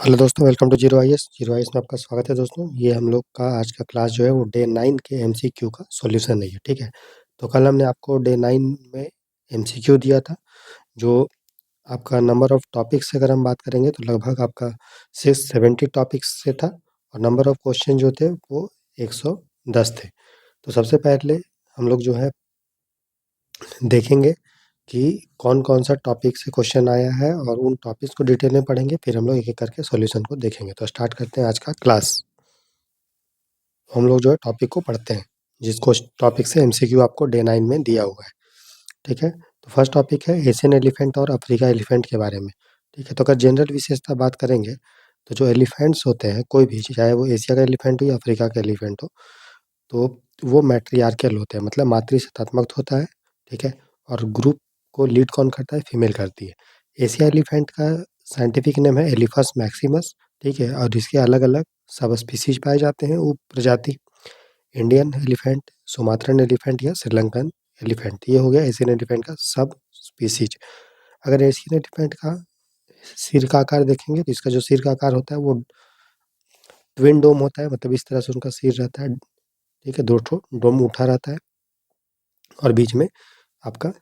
Hello दोस्तों, welcome to Zero IAS. Zero IAS में आपका स्वागत है दोस्तों। ये हम लोग का आज का क्लास जो है वो डे 9 के एमसीक्यू का सॉल्यूशन है ये, ठीक है। तो कल हमने आपको डे 9 में एमसीक्यू दिया था, जो आपका नंबर ऑफ टॉपिक्स से अगर हम बात करेंगे तो लगभग आपका 670 टॉपिक्स से था, और नंबर ऑफ क्वेश्चन जो थे वो 110 थे। तो सबसे पहले हम लोग जो है देखेंगे कि कौन-कौन सा टॉपिक से क्वेश्चन आया है, और उन टॉपिक्स को डिटेल में पढ़ेंगे, फिर हम लोग एक-एक करके सॉल्यूशन को देखेंगे। तो स्टार्ट करते हैं आज का क्लास। हम लोग जो है टॉपिक को पढ़ते हैं, जिसको टॉपिक से एमसीक्यू आपको डे 9 में दिया हुआ है, ठीक है। तो फर्स्ट टॉपिक है एशियन एलिफेंट और अफ्रीका एलिफेंट के बारे में, ठीक है। तो अगर जनरल विशेषता बात करेंगे, तो जो एलिफेंट्स होते हैं कोई भी, चाहे वो एशिया का एलिफेंट हो या अफ्रीका का एलिफेंट हो, तो वो मैट्रियार्कल होते हैं, मतलब मातृसत्तात्मक होता है, ठीक है। और ग्रुप को लीड कौन करता है? फीमेल करती है। एशिया एलिफेंट का साइंटिफिक नेम है एलिफस मैक्सिमस, ठीक है। और इसके अलग अलग सब स्पीसीज पाए जाते हैं, उप प्रजाति। इंडियन एलिफेंट, सुमात्रन एलिफेंट या श्रीलंकन एलिफेंट, ये हो गया एशियन एलिफेंट का सब स्पीसीज। अगर एशियन एलिफेंट का सिर का आकार देखेंगे, तो इसका जो सिर का आकार होता है वो ट्विन डोम होता है, मतलब इस तरह से उनका सिर रहता है, ठीक है। दो ठो डोम उठा रहता है, और बीच में आपका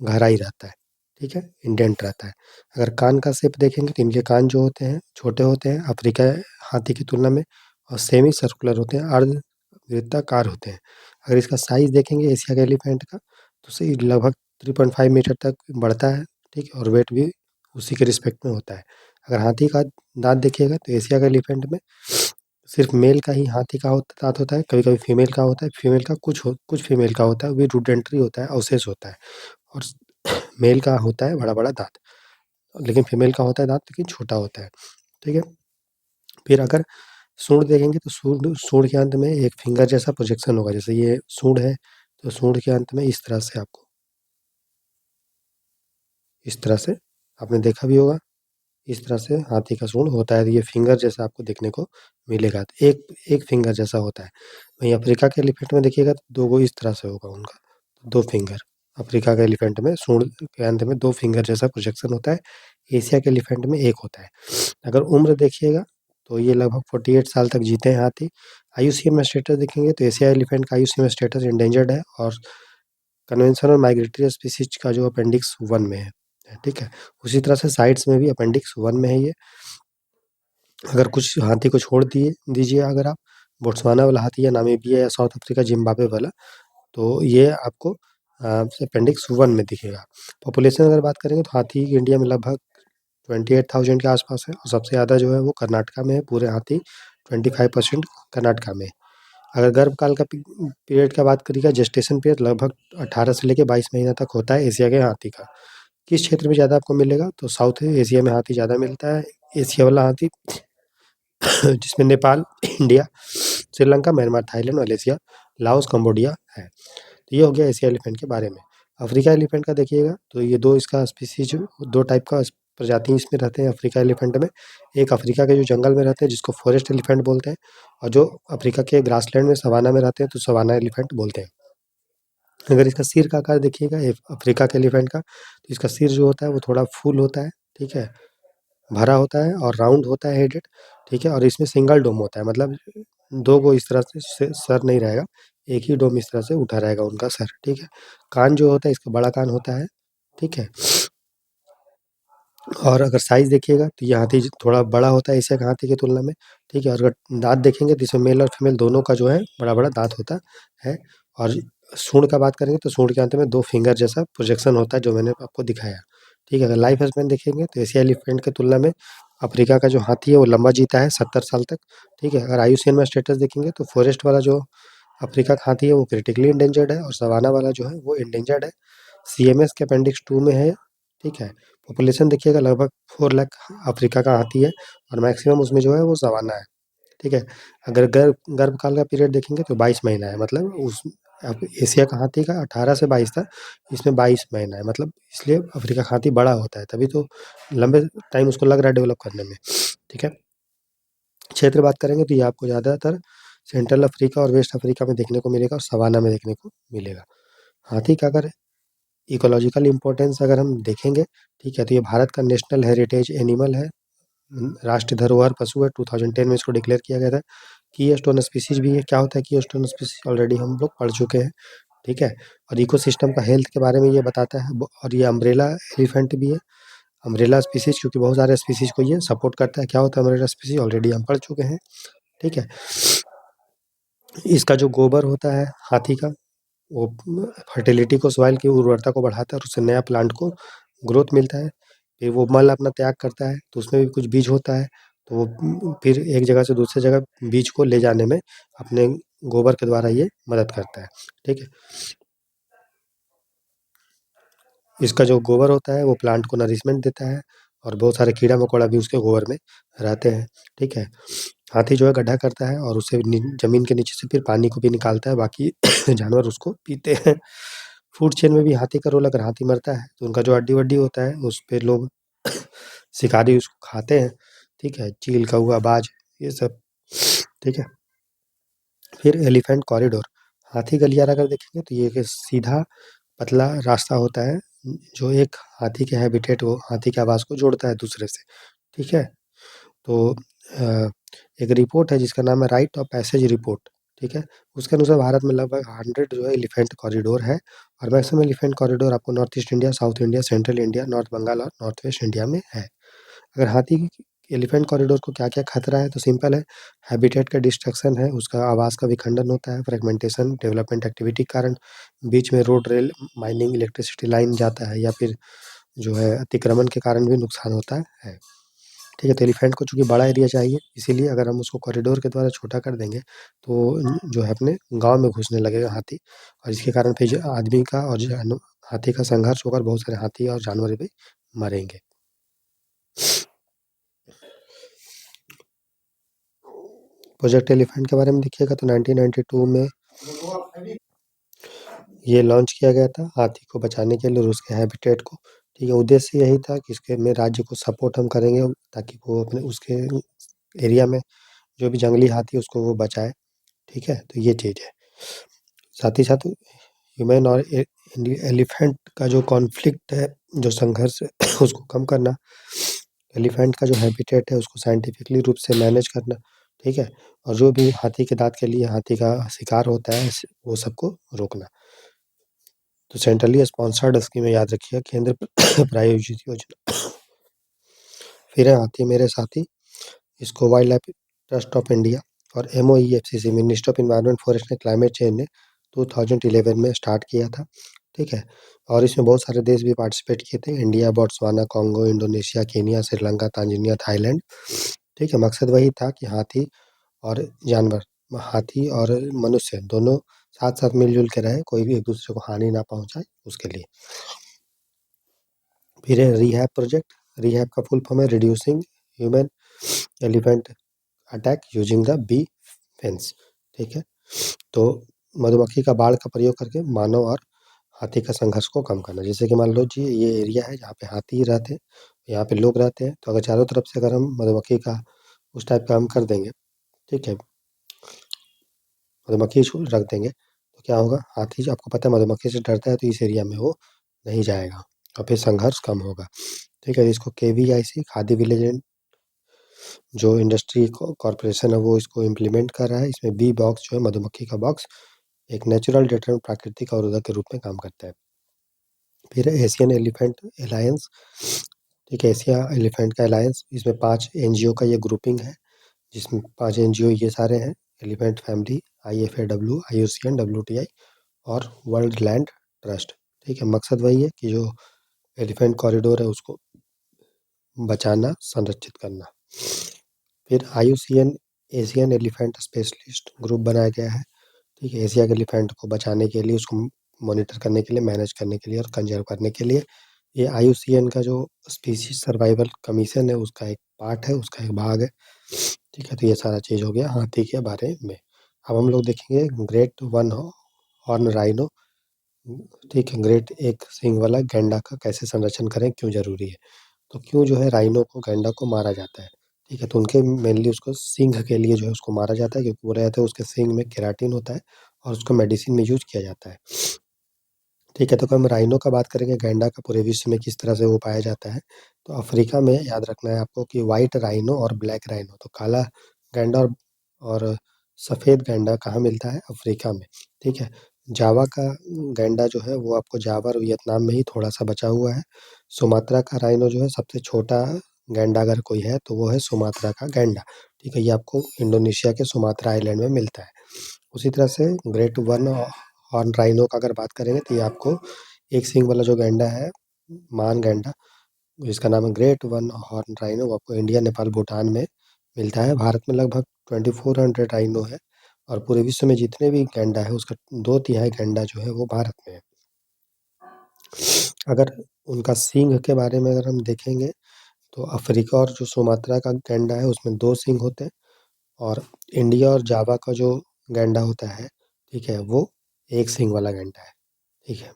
गहराई रहता है, ठीक है, इंडेंट रहता है। अगर कान का शेप देखेंगे, तो इनके कान जो होते हैं छोटे होते हैं अफ्रीका हाथी की तुलना में, और सेमी सर्कुलर होते हैं, अर्ध वृत्ताकार होते हैं। अगर इसका साइज देखेंगे एशिया के एलिफेंट का, तो सही लगभग 3.5 मीटर तक बढ़ता है, ठीक है। और वेट भी उसी के रिस्पेक्ट में होता है। अगर हाथी का दांत देखिएगा, तो एशिया के एलिफेंट में सिर्फ मेल का ही हाथी का दांत होता है, कभी कभी फीमेल का होता है, फीमेल का कुछ फीमेल का होता है, वो रूडेंट्री होता है, अवशेष होता है। और मेल का होता है बड़ा बड़ा दांत, लेकिन फीमेल का होता है दांत लेकिन छोटा होता है, ठीक है। फिर अगर सूंड देखेंगे, तो सूंड सूंड के अंत में एक फिंगर जैसा प्रोजेक्शन होगा, जैसे ये सूंड है, तो सूंड के अंत में इस तरह से आपको, इस तरह से आपने देखा भी होगा, इस तरह से हाथी का सूंड होता है। ये फिंगर जैसा आपको देखने को मिलेगा, तो एक एक फिंगर जैसा होता है। वहीं अफ्रीका के एलिफेंट में देखिएगा, तो दो गो इस तरह से होगा उनका, दो फिंगर। अफ्रीका के एलिफेंट में सूंड के अंत में दो फिंगर जैसा प्रोजेक्शन होता है, एशिया के एलिफेंट में एक होता है। अगर उम्र देखिएगा, तो ये लगभग 48 साल तक जीते हैं हाथी। आईयूसीएन स्टेटस देखेंगे, तो एशिया एलिफेंट का आईयूसीएन स्टेटस इंडेंजर्ड है, और कन्वेंशनल माइग्रेटरी स्पीसीज का जो अपेंडिक्स 1 में है, ठीक है। उसी तरह से साइट्स में भी अपेंडिक्स 1 में है ये। अगर कुछ हाथी को छोड़ दिए दीजिए, अगर आप बोट्सवाना वाला हाथी या नामीबिया या साउथ अफ्रीका जिम्बाब्वे वाला, तो ये आपको अपेंडिक्स 1 में दिखेगा। पॉपुलेशन अगर बात करेंगे, तो हाथी इंडिया में लगभग 28,000 के आसपास है, और सबसे ज़्यादा जो है वो कर्नाटका में है। पूरे हाथी 25% कर्नाटका में है। अगर गर्भकाल का पीरियड का बात करिएगा, जेस्टेशन पीरियड लगभग 18 से लेकर 22 महीना तक होता है एशिया के हाथी का। किस क्षेत्र में ज़्यादा आपको मिलेगा? तो साउथ एशिया में हाथी ज़्यादा मिलता है। एशिया वाला हाथी जिसमें Nepal, India, Sri Lanka, Myanmar, Thailand, Malaysia, Laos, Cambodia है। तो ये हो गया एशिया एलिफेंट के बारे में। अफ्रीका एलिफेंट का देखिएगा, तो ये दो इसका स्पीसीज, दो टाइप का प्रजाति इसमें रहते हैं अफ्रीका एलिफेंट में। एक अफ्रीका के जो जंगल में रहते हैं, जिसको फॉरेस्ट एलिफेंट बोलते हैं, और जो अफ्रीका के ग्रासलैंड में सवाना में रहते हैं, तो सवाना एलिफेंट बोलते हैं। अगर इसका सिर का आकार देखिएगा अफ्रीका के एलिफेंट का, तो इसका सिर जो होता है वो थोड़ा फुल होता है, ठीक है, भरा होता है और राउंड होता है हेडेड, ठीक है। और इसमें सिंगल डोम होता है, मतलब दो गो इस तरह से सर नहीं रहेगा, एक ही डोम इस तरह से उठा रहेगा उनका सर, ठीक है। कान जो होता है इसका बड़ा कान होता है, ठीक है। और अगर साइज़ देखिएगा, तो ये हाथी थोड़ा बड़ा होता है एशिया के हाथी की तुलना में, ठीक है। और अगर दाँत देखेंगे, तो इसमें मेल और फीमेल दोनों का जो है बड़ा-बड़ा दाँत होता है। और सूंड का बात करेंगे, तो सूंड के अंत में 2 फिंगर जैसा प्रोजेक्शन होता है, जो मैंने आपको दिखाया, ठीक है। अगर लाइफ स्पैन देखेंगे, तो एशिया एलिफेंट की तुलना में अफ्रीका का जो हाथी है वो लंबा जीता है 70 साल तक, ठीक है। अगर आईयूसीएन में स्टेटस देखेंगे, तो फॉरेस्ट वाला जो अफ्रीका का हाथी है वो क्रिटिकली इंडेंजर्ड है, और सवाना वाला जो है वो इंडेंजर्ड है। सीएमएस के अपेंडिक्स 2 में है, ठीक है। पॉपुलेशन देखिएगा लगभग 4 लाख अफ्रीका का हाथी है, और मैक्सिमम उसमें जो है वो सवाना है, ठीक है। अगर गर्भकाल का पीरियड देखेंगे, तो 22 महीना है, मतलब उस एशिया का हाथी का 18 से 22 था, इसमें 22 महीना है, मतलब इसलिए अफ्रीका का हाथी बड़ा होता है, तभी तो लंबे टाइम उसको लग रहा है डेवलप करने में, ठीक है। क्षेत्र बात करेंगे, तो ये आपको ज़्यादातर सेंट्रल अफ्रीका और वेस्ट अफ्रीका में देखने को मिलेगा, और सवाना में देखने को मिलेगा। हाथी का अगर इकोलॉजिकल इम्पोर्टेंस अगर हम देखेंगे, ठीक है, तो ये भारत का नेशनल हेरिटेज एनिमल है, राष्ट्रीय धरोहर पशु है, 2010 में इसको डिक्लेयर किया गया था। कीस्टोन स्पीसीज भी है। क्या होता है कीस्टोन स्पीसीज, ऑलरेडी हम लोग पढ़ चुके हैं, ठीक है। और इकोसिस्टम का हेल्थ के बारे में ये बताता है। और ये अम्ब्रेला एलिफेंट भी है, अम्ब्रेला स्पीसीज, क्योंकि बहुत सारे स्पीसीज को ये सपोर्ट करता है। क्या होता है अम्ब्रेला स्पीसीज, ऑलरेडी हम पढ़ चुके हैं, ठीक है। इसका जो गोबर होता है हाथी का, वो फर्टिलिटी को, सॉइल की उर्वरता को बढ़ाता है और उससे नया प्लांट को ग्रोथ मिलता है। फिर वो मल अपना त्याग करता है, तो उसमें भी कुछ बीज होता है, तो वो फिर एक जगह से दूसरी जगह बीज को ले जाने में अपने गोबर के द्वारा ये मदद करता है, ठीक है। इसका जो गोबर होता है वो प्लांट को नरिशमेंट देता है, और बहुत सारे कीड़ा मकोड़ा भी उसके गोबर में रहते हैं, ठीक है। हाथी जो है गड्ढा करता है और उसे जमीन के नीचे से फिर पानी को भी निकालता है, बाकी जानवर उसको पीते हैं। फूड चेन में भी हाथी का रोल, अगर हाथी मरता है तो उनका जो हड्डी वड्डी होता है उस पे लोग शिकारी उसको खाते हैं, ठीक है। चील, कौवा, बाज, ये सब, ठीक है। फिर एलिफेंट कॉरिडोर, हाथी गलियारा अगर देखेंगे तो ये एक सीधा पतला रास्ता होता है, जो एक हाथी के हैबिटेट को, हाथी के आवास को जोड़ता है दूसरे से, ठीक है। तो एक रिपोर्ट है जिसका नाम है राइट ऑफ पैसेज रिपोर्ट, ठीक है। उसके अनुसार भारत में लगभग 100 जो है एलिफेंट कॉरिडोर है, और मैक्सिमम एलिफेंट कॉरिडोर आपको north east India, south India, central India, north Bengal और नॉर्थ वेस्ट इंडिया में है। अगर हाथी की एलिफेंट कॉरिडोर को क्या-क्या खतरा है, तो सिंपल है, हैबिटेट का डिस्ट्रक्शन है, उसका आवास का विखंडन होता है, फ्रेगमेंटेशन, डेवलपमेंट एक्टिविटी के कारण बीच में road, rail, mining, electricity line जाता है, या फिर जो है अतिक्रमण के कारण भी नुकसान होता है, ठीक है। तो एलिफेंट को चूँकि बड़ा एरिया चाहिए, इसीलिए अगर हम उसको कॉरिडोर के द्वारा छोटा कर देंगे, तो जो है अपने गाँव में घुसने लगेगा हाथी, और इसके कारण फिर जो आदमी का और हाथी का संघर्ष होकर बहुत सारे हाथी और जानवर भी मरेंगे। प्रोजेक्ट एलिफेंट के बारे में देखिएगा तो 1992 में ये लॉन्च किया गया था, हाथी को बचाने के लिए और उसके हैबिटेट को, ठीक है। उद्देश्य यही था कि इसके में राज्य को सपोर्ट हम करेंगे, ताकि वो अपने उसके एरिया में जो भी जंगली हाथी है उसको वो बचाए, ठीक है। तो ये चीज़ है। साथ ही साथ ह्यूमन और एलिफेंट का जो कॉन्फ्लिक्ट है, जो संघर्ष है उसको कम करना, एलिफेंट का जो हैबिटेट है उसको साइंटिफिकली रूप से मैनेज करना, ठीक है। और जो भी हाथी के दाँत के लिए हाथी का शिकार होता है, वो सबको रोकना। तो सेंट्रली स्पॉन्सर्ड स्कीम है, याद रखिएगा, केंद्र प्रायोजित योजना। फिर है हाथी मेरे साथी, इसको wild life trust of India और MOEFCC, ministry of environment, forest and climate change ने 2011 में स्टार्ट किया था, ठीक है। और इसमें बहुत सारे देश भी पार्टिसिपेट किए थे, India, Botswana, Congo, Indonesia, Kenya, Sri Lanka, Tanzania, Thailand, ठीक है। मकसद वही था कि हाथी और जानवर, हाथी और मनुष्य दोनों साथ-साथ मिल-जुल के रहें, कोई भी एक-दूसरे को हानि ना पहुँचाए, उसके लिए। फिर है रिहैब प्रोजेक्ट, रिहैब का फुल फॉर्म है reducing human elephant attack using the bee fence, ठीक है। तो मधुमक्खी का बाड़ का प्रयोग करके मानव और हाथी का संघर्ष को कम करना। जैसे कि मान लो जी, ये एरिया है जहाँ पे हाथी रहते हैं, यहाँ पे लोग रहते हैं, तो अगर चारों तरफ से अगर हम मधुमक्खी का उस टाइप का हम कर देंगे, ठीक है, मधुमक्खी को रख देंगे, तो क्या होगा, हाथी जो आपको पता है मधुमक्खी से डरता है, तो इस एरिया में वो नहीं जाएगा और फिर संघर्ष कम होगा, ठीक है। इसको KVIC, खादी विलेज एंड जो इंडस्ट्री कॉरपोरेशन है वो इसको इम्प्लीमेंट कर रहा है। इसमें बी बॉक्स जो है, मधुमक्खी का बॉक्स, एक नेचुरल डेटरेंट, प्राकृतिक अवरोधक के रूप में काम करता है। फिर एशियन एलिफेंट अलायंस, ठीक है, एशिया एलिफेंट का अलायंस, इसमें 5 NGO का ये ग्रुपिंग है, जिसमें 5 NGO ये सारे हैं, elephant family, IFAW, IUCN, WTI और वर्ल्ड लैंड ट्रस्ट, ठीक है। मकसद वही है कि जो एलिफेंट कॉरिडोर है उसको बचाना, संरक्षित करना। फिर IUCN, Asian elephant specialist group बनाया गया है, ठीक है। एशिया के एलिफेंट को बचाने के लिए, उसको मॉनिटर करने के लिए, मैनेज करने के लिए और कंजर्व करने के लिए। ये IUCN का जो स्पीशीज सर्वाइवल कमीशन है, उसका एक पार्ट है, उसका एक भाग है, ठीक है। तो ये सारा चीज़ हो गया हाथी के बारे में। अब हम लोग देखेंगे ग्रेट वन हॉर्न राइनो, ठीक है, ग्रेट एक सींग वाला गैंडा का कैसे संरक्षण करें, क्यों ज़रूरी है। तो क्यों जो है राइनो को, गैंडा को मारा जाता है, ठीक है। तो उनके मेनली उसको सींग के लिए जो है उसको मारा जाता है, क्योंकि बोला जाता है उसके सींग में केराटिन होता है और उसको मेडिसिन में यूज़ किया जाता है। ठीक है, तो अगर हम राइनो का बात करेंगे, गैंडा का पूरे विश्व में किस तरह से वो पाया जाता है, तो अफ्रीका में याद रखना है आपको कि व्हाइट राइनो और ब्लैक राइनो, तो काला गैंडा और सफ़ेद गैंडा कहाँ मिलता है? अफ्रीका में, ठीक है। जावा का गैंडा जो है वो आपको जावा और वियतनाम में ही थोड़ा-सा बचा हुआ है। सुमात्रा का राइनो जो है सबसे छोटा गैंडा अगर कोई है तो वो है सुमात्रा का गैंडा, ठीक है। ये आपको इंडोनेशिया के सुमात्रा आइलैंड में मिलता है। उसी तरह से ग्रेट वन हॉर्न राइनो का अगर बात करेंगे तो ये आपको एक सींग वाला जो गैंडा है, मान गैंडा, जिसका नाम है ग्रेट वन हॉर्न राइनो, वो आपको इंडिया, नेपाल, भूटान में मिलता है। भारत में लगभग 2400 राइनो है और पूरे विश्व में जितने भी गैंडा है उसका 2/3 गैंडा जो है वो भारत में है। अगर उनका सींग के बारे में अगर हम देखेंगे तो अफ्रीका और जो सुमात्रा का गैंडा है उसमें 2 सींग होते हैं और इंडिया और जावा का जो गैंडा होता है, ठीक है, वो एक सींग वाला गैंडा है, ठीक है।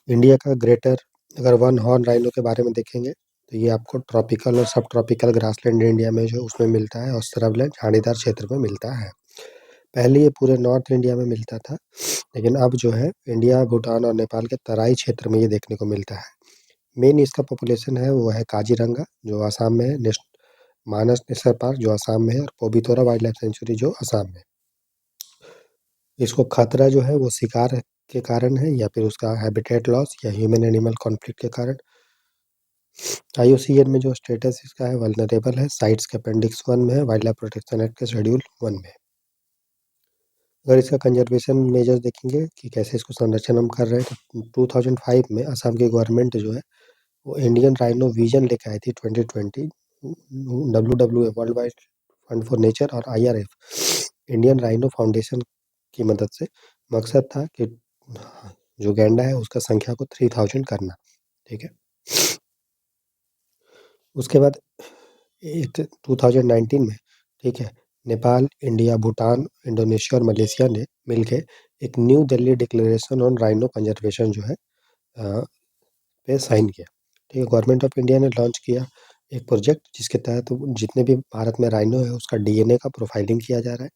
इंडिया का ग्रेटर अगर वन हॉर्न राइनो के बारे में देखेंगे तो ये आपको ट्रॉपिकल और सब ट्रॉपिकल ग्रासलैंड इंडिया में जो उसमें मिलता है और सरवलें झाड़ीदार क्षेत्र में मिलता है। पहले ये पूरे नॉर्थ इंडिया में मिलता था, लेकिन अब जो है इंडिया, भूटान और नेपाल के तराई क्षेत्र में ये देखने को मिलता है। मेन इसका पॉपुलेशन है वो है काजीरंगा जो आसाम में है, मानस नेशनल पार्क जो आसाम में है और पबितोरा वाइल्ड लाइफ सेंचुरी जो असम में है। इसको खतरा जो है वो शिकार के कारण है या फिर उसका हैबिटेट लॉस या ह्यूमन एनिमल कॉन्फ्लिक्ट के कारण। आईयूसीएन में जो स्टेटस इसका है वल्नरेबल है, साइट्स के अपेंडिक्स 1 में है, वाइल्ड लाइफ प्रोटेक्शन एक्ट के शेड्यूल 1 में है। अगर इसका कंजर्वेशन मेजर्स देखेंगे कि कैसे इसको संरक्षण हम कर रहे हैं तो 2005 में असम की गवर्नमेंट जो है वो इंडियन राइनो विजन लेके आई थी 2020। WWF world wide fund for nature और आईआरएफ इंडियन राइनो फाउंडेशन की मदद से मकसद था कि जो गैंडा है उसका संख्या को 3000 करना, ठीक है। उसके बाद एक 2019 में, ठीक है, नेपाल, इंडिया, भूटान, इंडोनेशिया और मलेशिया ने मिलके एक new Delhi declaration on rhino conservation जो है अ, पे साइन किया, ठीक है। गवर्नमेंट ऑफ इंडिया ने लॉन्च किया एक प्रोजेक्ट जिसके तहत जितने भी भारत में राइनो है उसका डीएनए का प्रोफाइलिंग किया जा रहा है।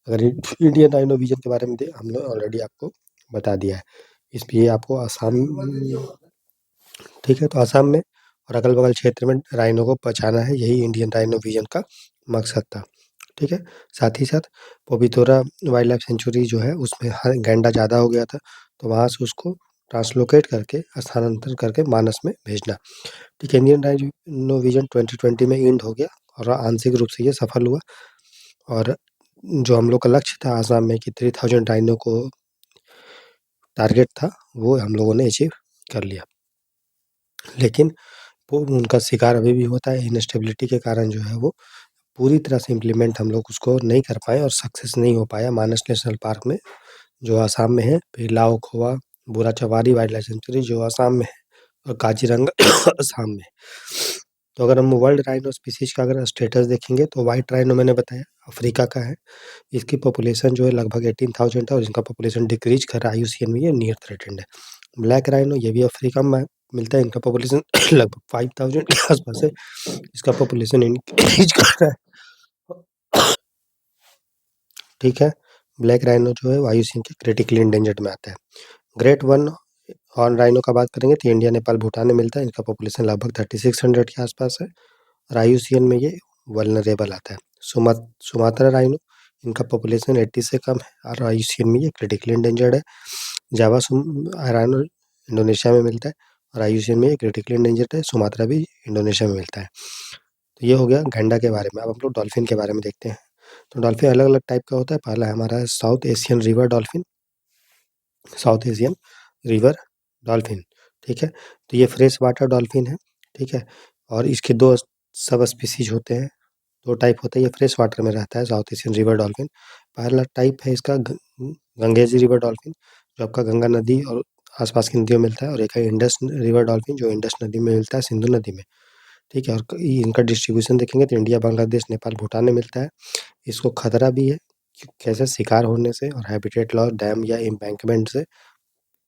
अगर इंडियन राइनो विजन के बारे में हम लोग ऑलरेडी आपको बता दिया है। इस पे आपको आसाम, ठीक है, तो असम में और अगल-बगल क्षेत्र में राइनो को बचाना है, यही इंडियन राइनो विजन का मकसद था, ठीक है। साथ ही साथ पबितोरा वाइल्ड लाइफ सेंचुरी जो है उसमें गैंडा ज़्यादा हो गया था, तो वहाँ से उसको ट्रांसलोकेट करके स्थानांतरण करके मानस में भेजना, ठीक है। इंडियन राइनो विजन 2020 में एंड हो गया और आंशिक रूप से ये सफल हुआ और जो हम लोग का लक्ष्य था आसाम में कि 3000 राइनो को टारगेट था, वो हम लोगों ने अचीव कर लिया। लेकिन वो उनका शिकार अभी भी होता है, इनस्टेबिलिटी के कारण जो है वो पूरी तरह से इम्प्लीमेंट हम लोग उसको नहीं कर पाए और सक्सेस नहीं हो पाया मानस नेशनल पार्क में, जो आसाम में है, फिर लाओ-खोवा, बोराचवारी वाइल्ड लाइफ सेंचुरी जो आसाम में है और काज़ीरंगा असम में। तो अगर हम वर्ल्ड राइनो स्पीशीज़ का अगर स्टेटस देखेंगे तो व्हाइट राइनो मैंने बताया अफ्रीका का है। इसकी पॉपुलेशन जो है लगभग 18,000 है और इसका पॉपुलेशन डिक्रीज़ कर रहा है, आईयूसीएन में ये नियर थ्रेटेंड है। ब्लैक राइनो ये भी अफ्रीका में मिलता है, इनका पॉपुलेशन लगभग 5000 के आस-पास है। इसका पॉपुलेशन इंक्रीज़ कर रहा है। ठीक है, ब्लैक राइनो जो है आईयूसीएन के क्रिटिकली एंडेंजर्ड में आता है। ग्रेट वन हॉर्न राइनो का बात करेंगे तो इंडिया, नेपाल, भूटान में मिलता है, इनका पॉपुलेशन लगभग 3600 के आस-पास है और आईयूसीएन में ये वल्नरेबल आता है। सुमात्रा राइनो, इनका पॉपुलेशन 80 से कम है और आईयूसीएन में ये क्रिटिकली एंडेंजर्ड है। जावा राइनो इंडोनेशिया में मिलता है और आईयूसीएन में ये क्रिटिकली एंडेंजर्ड है। सुमात्रा भी इंडोनेशिया में मिलता है। तो ये हो गया गैंडा के बारे में। अब हम लोग डॉल्फिन के बारे में देखते हैं। तो डॉल्फिन अलग-अलग टाइप का होता है। पहला है हमारा south Asian river dolphin, south Asian river dolphin, ठीक है। तो ये फ्रेश वाटर डॉल्फिन है, ठीक है। और इसके 2 सब स्पीशीज़ होते हैं, 2 टाइप होते हैं। ये फ्रेश वाटर में रहता है साउथ एशियन रिवर डॉल्फिन। पहला टाइप है इसका गंगेज़ी रिवर डॉल्फिन, जो आपका गंगा नदी और आस-पास की नदियों में मिलता है और एक है इंडस रिवर डॉल्फिन जो इंडस नदी में मिलता है, सिंधु नदी में, ठीक है। और इनका डिस्ट्रीब्यूशन देखेंगे तो इंडिया, बांग्लादेश, नेपाल, भूटान में मिलता है। इसको खतरा भी है कैसे शिकार होने से और हैबिटेट लॉस, डैम या एम्बैंकमेंट से,